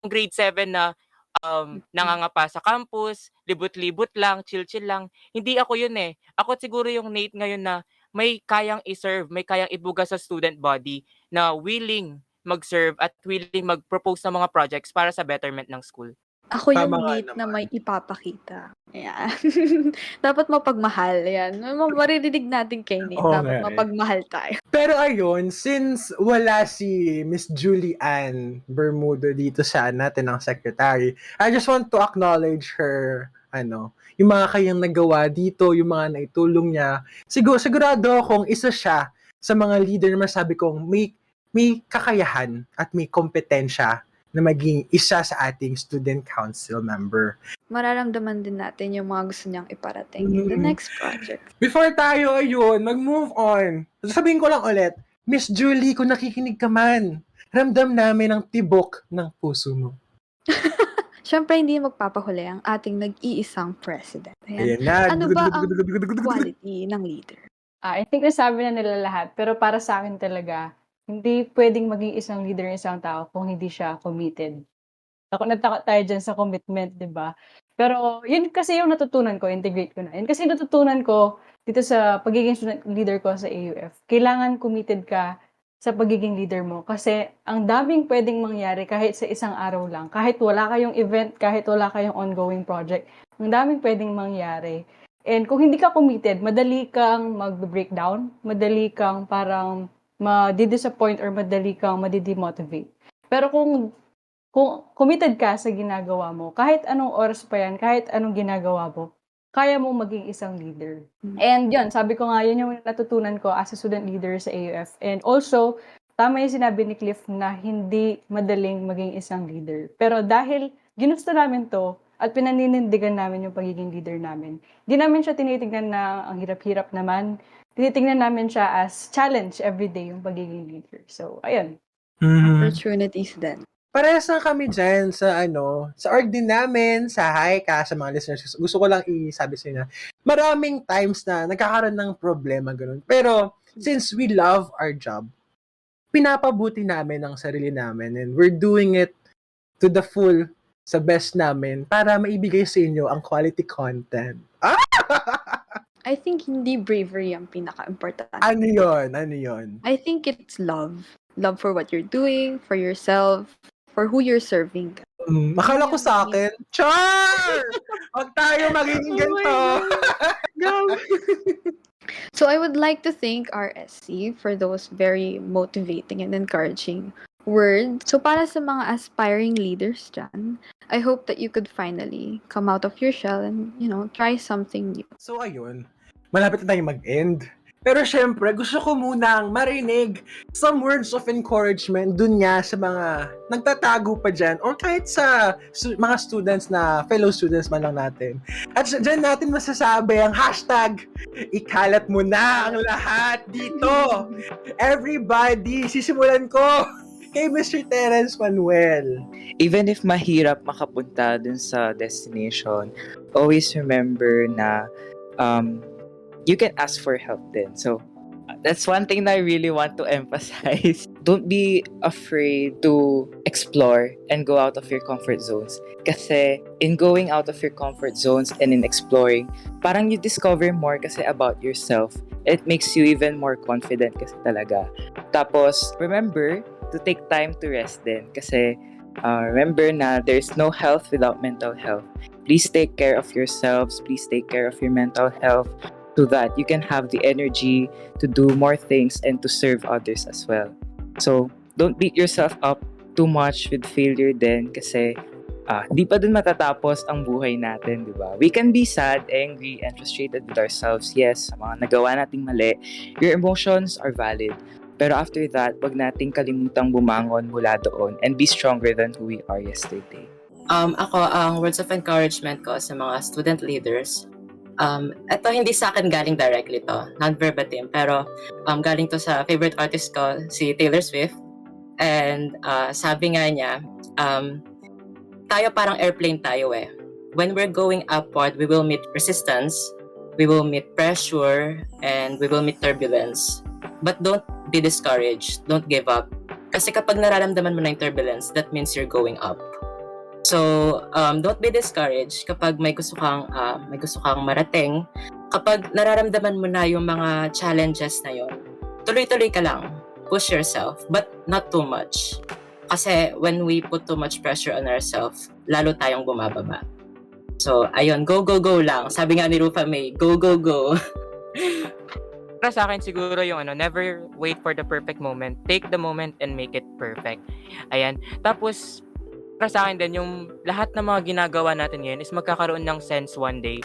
grade 7 na nangangapa sa campus, libot-libot lang, chill-chill lang. Hindi ako yun eh. Ako siguro yung Nate ngayon na may kayang i-serve, may kayang ibuga sa student body na willing mag-serve at willing mag-propose ng mga projects para sa betterment ng school. Ako yung Tama nga Nate na naman. may ipapakita. Ayan. Dapat mapagmahal. Ayan. Maririnig natin kay Nate. Oo Dapat nga eh. mapagmahal tayo. Pero ayun, since wala si Miss Julie Ann Bermudo dito sa natin ng secretary, I just want to acknowledge her, yung mga kayang nagawa dito, yung mga naitulong niya. Sigurado akong isa siya sa mga leader na masabi kong may kakayahan at may kompetensya na maging isa sa ating student council member. Mararamdaman din natin yung mga gusto niyang iparating in the next project. Before tayo, ayun, mag-move on. Sabihin ko lang ulit, Miss Julie, kung nakikinig ka man, ramdam namin ang tibok ng puso mo. Siyempre, hindi magpapahuli ang ating nag-iisang president. Ayan Ayan. na. Ano ba ang quality ng leader? I think nasabi na nila lahat, pero para sa akin talaga, hindi pwedeng maging isang leader ng isang tao kung hindi siya committed. Takot na takot tayo dyan sa commitment, di ba? Pero yun kasi yung natutunan ko, integrate ko na. Yun kasi natutunan ko dito sa pagiging student leader ko sa AUF. Kailangan committed ka sa pagiging leader mo. Kasi ang daming pwedeng mangyari kahit sa isang araw lang. Kahit wala kayong event, kahit wala kayong ongoing project. Ang daming pwedeng mangyari. And kung hindi ka committed, madali kang mag-breakdown, madali kang parang ma-disappoint or madali kang madidemotivate. Pero kung committed ka sa ginagawa mo, kahit anong oras pa yan, kahit anong ginagawa mo, kaya mo maging isang leader. And yun, sabi ko nga, yun yung natutunan ko as a student leader sa AUF. And also, tama yung sinabi ni Cliff na hindi madaling maging isang leader. Pero dahil ginusto namin to, at pinaninindigan namin yung pagiging leader namin, hindi namin siya tinitignan na ang hirap-hirap naman. Tinitignan namin siya as challenge everyday yung pagiging leader. So, ayun. Opportunities din. Parehas na kami dyan sa sa org din namin, sa Haika, sa mga listeners. Gusto ko lang isabi sa inyo, maraming times na nagkakaroon ng problema, ganun. Pero, since we love our job, pinapabuti namin ang sarili namin and we're doing it to the full, sa best namin, para maibigay sa inyo ang quality content. I think hindi bravery ang pinaka-important. Ano yun? I think it's love. Love for what you're doing, for yourself, for who you're serving. Akala ko sa akin, Char! Huwag tayo magiging ganito. So I would like to thank our SC for those very motivating and encouraging words. So para sa mga aspiring leaders dyan, I hope that you could finally come out of your shell and, try something new. So ayun, malapit na tayong mag-end. Pero syempre, gusto ko munang marinig some words of encouragement dun nga sa mga nagtatago pa dyan or kahit sa mga students na fellow students man lang natin. At dyan natin masasabi ang hashtag, ikalat mo na ang lahat dito. Everybody, sisimulan ko kay Mr. Terence Manuel. Even if mahirap makapunta dun sa destination, always remember na you can ask for help then. So, that's one thing that I really want to emphasize. Don't be afraid to explore and go out of your comfort zones. Kasi in going out of your comfort zones and in exploring, parang you discover more kasi about yourself. It makes you even more confident kasi talaga. Tapos, remember to take time to rest din. Kasi remember na there's no health without mental health. Please take care of yourselves. Please take care of your mental health. So that you can have the energy to do more things and to serve others as well. So, don't beat yourself up too much with failure then kasi di pa dun matatapos ang buhay natin, di ba? We can be sad, angry, and frustrated with ourselves. Yes, sa mga nagawa nating mali. Your emotions are valid. Pero after that, wag nating kalimutang bumangon mula doon and be stronger than who we are yesterday. Ako, ang words of encouragement ko sa mga student leaders, ito hindi sa akin galing directly to, not verbatim, pero galing to sa favorite artist ko, si Taylor Swift. And sabi nga niya, tayo parang airplane tayo eh. When we're going upward, we will meet resistance, we will meet pressure, and we will meet turbulence. But don't be discouraged, don't give up. Kasi kapag nararamdaman mo na yung turbulence, that means you're going up. So, don't be discouraged kapag may gusto kang marating. Kapag nararamdaman mo na yung mga challenges na yon, tuloy-tuloy ka lang. Push yourself, but not too much. Kasi when we put too much pressure on ourselves, lalo tayong bumababa. So, ayun, go, go, go lang. Sabi nga ni Rufa May, go, go, go. Para sa akin siguro yung never wait for the perfect moment. Take the moment and make it perfect. Ayan. Tapos, para sa akin din, yung lahat ng mga ginagawa natin ngayon is magkakaroon ng sense one day.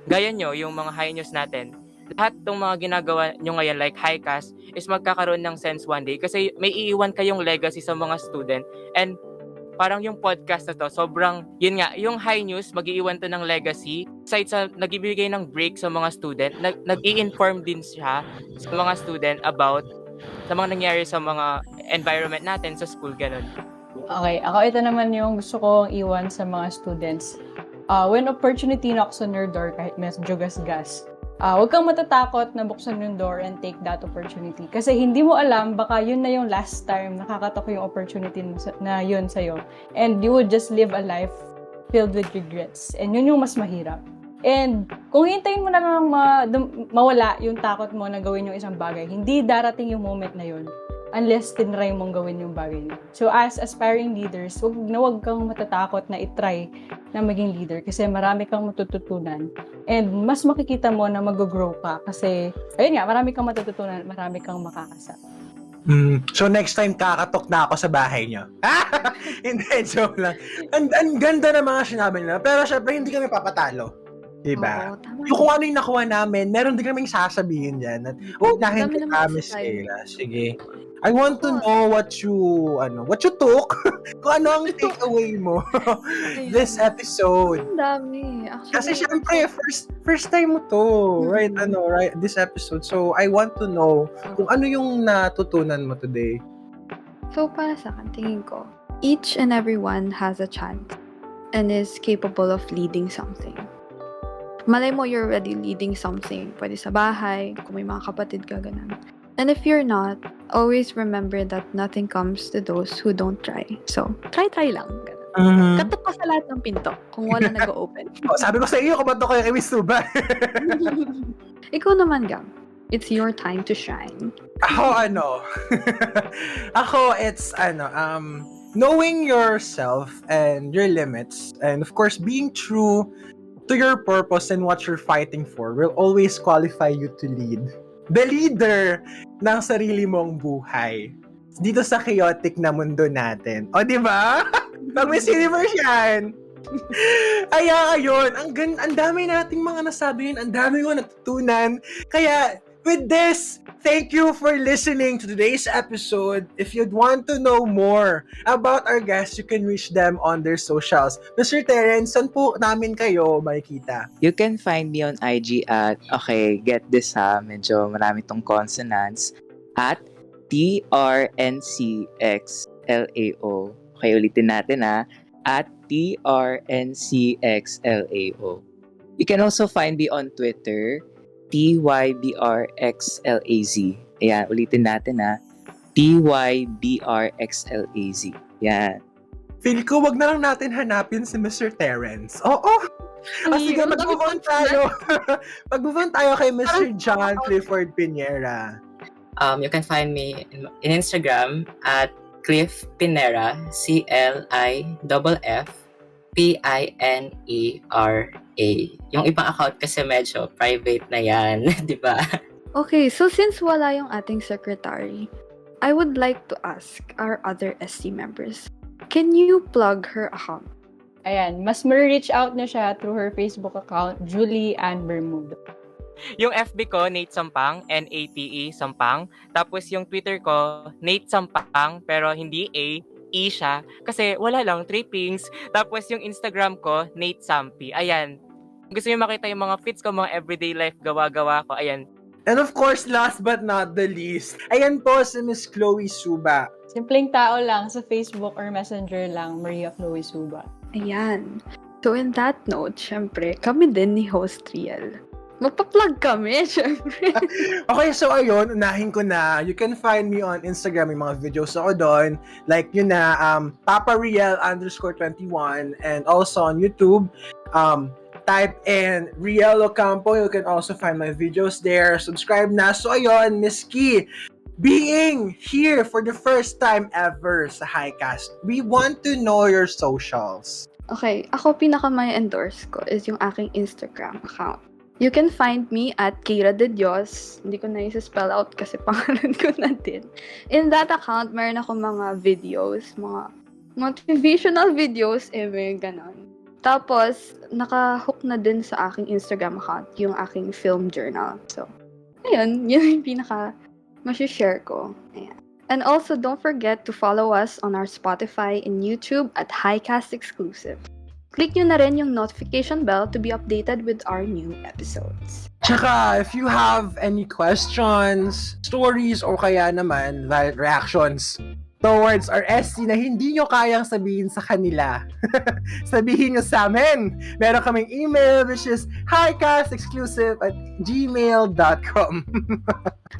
Gaya nyo, yung mga high news natin, lahat ng mga ginagawa nyo ngayon, like highcast, is magkakaroon ng sense one day kasi may iiwan kayong legacy sa mga student. And parang yung podcast na to, sobrang, yun nga, yung high news, mag-iiwan to ng legacy. Aside sa nagibigay ng break sa mga student, nag-i-inform din siya sa mga student about sa mga nangyari sa mga environment natin sa school, ganun. Okay, ako ito naman yung gusto kong iwan sa mga students. When opportunity knocks on your door, kahit medyo gas-gas, huwag kang matatakot na buksan yung door and take that opportunity. Kasi hindi mo alam, baka yun na yung last time nakakatok yung opportunity na yun sa'yo. And you would just live a life filled with regrets. And yun yung mas mahirap. And kung hintayin mo na lang mawala yung takot mo na gawin yung isang bagay, hindi darating yung moment na yun. unless tinry mong gawin yung bagay niya. So as aspiring leaders, wag kang matatakot na itry na maging leader kasi marami kang matututunan and mas makikita mo na mag-grow ka kasi, ayun nga, marami kang matututunan, marami kang makakasama. So next time kakatok na ako sa bahay niyo. Hindi, joke lang. Ang ganda ng mga sinabi nila. Pero syempre hindi kami papatalo. Diba? Oo, tama. Yung kung ano yung nakuha namin, meron din kaming sasabihin dyan. At unahin Dami ko naman kami, kasi tayo. Keira. Sige. I want to know what you took. Kung ano ang takeaway mo this episode. Ang dami. Kasi Actually, syempre, first time mo to, right? This episode. So, I want to know kung ano yung natutunan mo today. so para sa akin, tingin ko, each and everyone has a chance and is capable of leading something. Malay mo, you're already leading something. Pwede sa bahay, kung may mga kapatid ka, ganun. And if you're not, always remember that nothing comes to those who don't try. So, try lang. Ganun. Katok ka sa lahat ng pinto kung wala nag-open. Sabi ko sa iyo, kumato kayo kay Miss Tuba. Ikaw naman, Gam. It's your time to shine. Ako, it's, knowing yourself and your limits, and of course, being true to your purpose and what you're fighting for will always qualify you to lead. The leader ng sarili mong buhay. Dito sa chaotic na mundo natin. O, di ba? Pag Miss Universe yan. Kaya, ayun. Ang dami nating mga nasabi yun. Ang dami ko natutunan. Kaya, with this, thank you for listening to today's episode. If you'd want to know more about our guests, you can reach them on their socials. Mr. Terence, saan po namin kayo makikita? You can find me on IG at, okay, get this ha, medyo marami tong consonants, at TRNCXLAO. Okay, ulitin natin ha, at TRNCXLAO. You can also find me on Twitter, TYBRXLAZ. Ayan, ulitin natin ha. TYBRXLAZ. Ayan. Feel ko, wag na lang natin hanapin si Mr. Terence. Oo. Sige, mag-move on tayo. Mag-move on tayo kay Mr. John Clifford Pinera. You can find me in Instagram at Cliff Pinera, CLIFFPINERA. Yung ibang account kasi medyo private na yan, di ba? Okay, so since wala yung ating secretary, I would like to ask our other SC members, can you plug her account? Ayan, mas ma-reach out na siya through her Facebook account, Julie Ann Bermudo. Yung FB ko, Nate Sampang, Nate Sampang. Tapos yung Twitter ko, Nate Sampang, pero hindi A, E siya. Kasi wala lang, trippings. Tapos yung Instagram ko, Nate Sampi. Ayan. Gusto niyo makita yung mga fits ko, mga everyday life gawa-gawa ko. Ayan. And of course, last but not the least, ayan po si Miss Chloe Suba. Simpleng tao lang sa Facebook or Messenger lang, Maria Chloe Suba. Ayan. So in that note, syempre, kami din ni host Riel. Magpa-plug kami, syempre. Okay, so ayun, unahin ko na. You can find me on Instagram, may mga videos ako doon. Like yun na, @PapaRiel_21, and also on YouTube. Type in Riel Ocampo. You can also find my videos there. Subscribe na. So ayun, Miss Key, being here for the first time ever sa Highcast, we want to know your socials. Okay, ako pinaka-may-endorse ko is yung aking Instagram account. You can find me at Keira de Dios. Hindi ko na isa-spell out kasi pangalan ko na din. In that account, meron ako mga videos, mga motivational videos, may ganon. Tapos, naka-hook na din sa aking Instagram account, yung aking film journal. So, ayun, yun yung pinaka-masishare ko. Ayan. And also, don't forget to follow us on our Spotify and YouTube at Highcast Exclusive. Click nyo na rin yung notification bell to be updated with our new episodes. Tsaka, if you have any questions, stories, o kaya naman, valid reactions towards our SC na hindi nyo kayang sabihin sa kanila, sabihin nyo sa amin. Meron kaming email, which is highcastexclusive@gmail.com.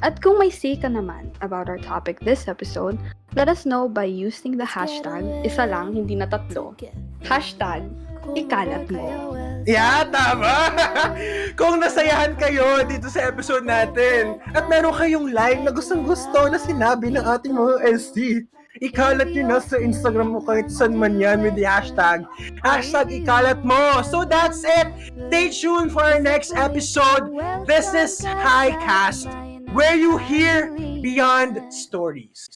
At kung may say ka naman about our topic this episode, let us know by using the hashtag, isa lang, hindi na tatlo, hashtag ikalat mo. Yeah, tama! Kung nasayahan kayo dito sa episode natin at meron kayong line na gustong-gusto na sinabi ng ating mga SC, ikalat nyo na sa Instagram mo kahit saan man yan with the hashtag ikalat mo. So that's it! Stay tuned for our next episode. This is Highcast, where you hear beyond stories.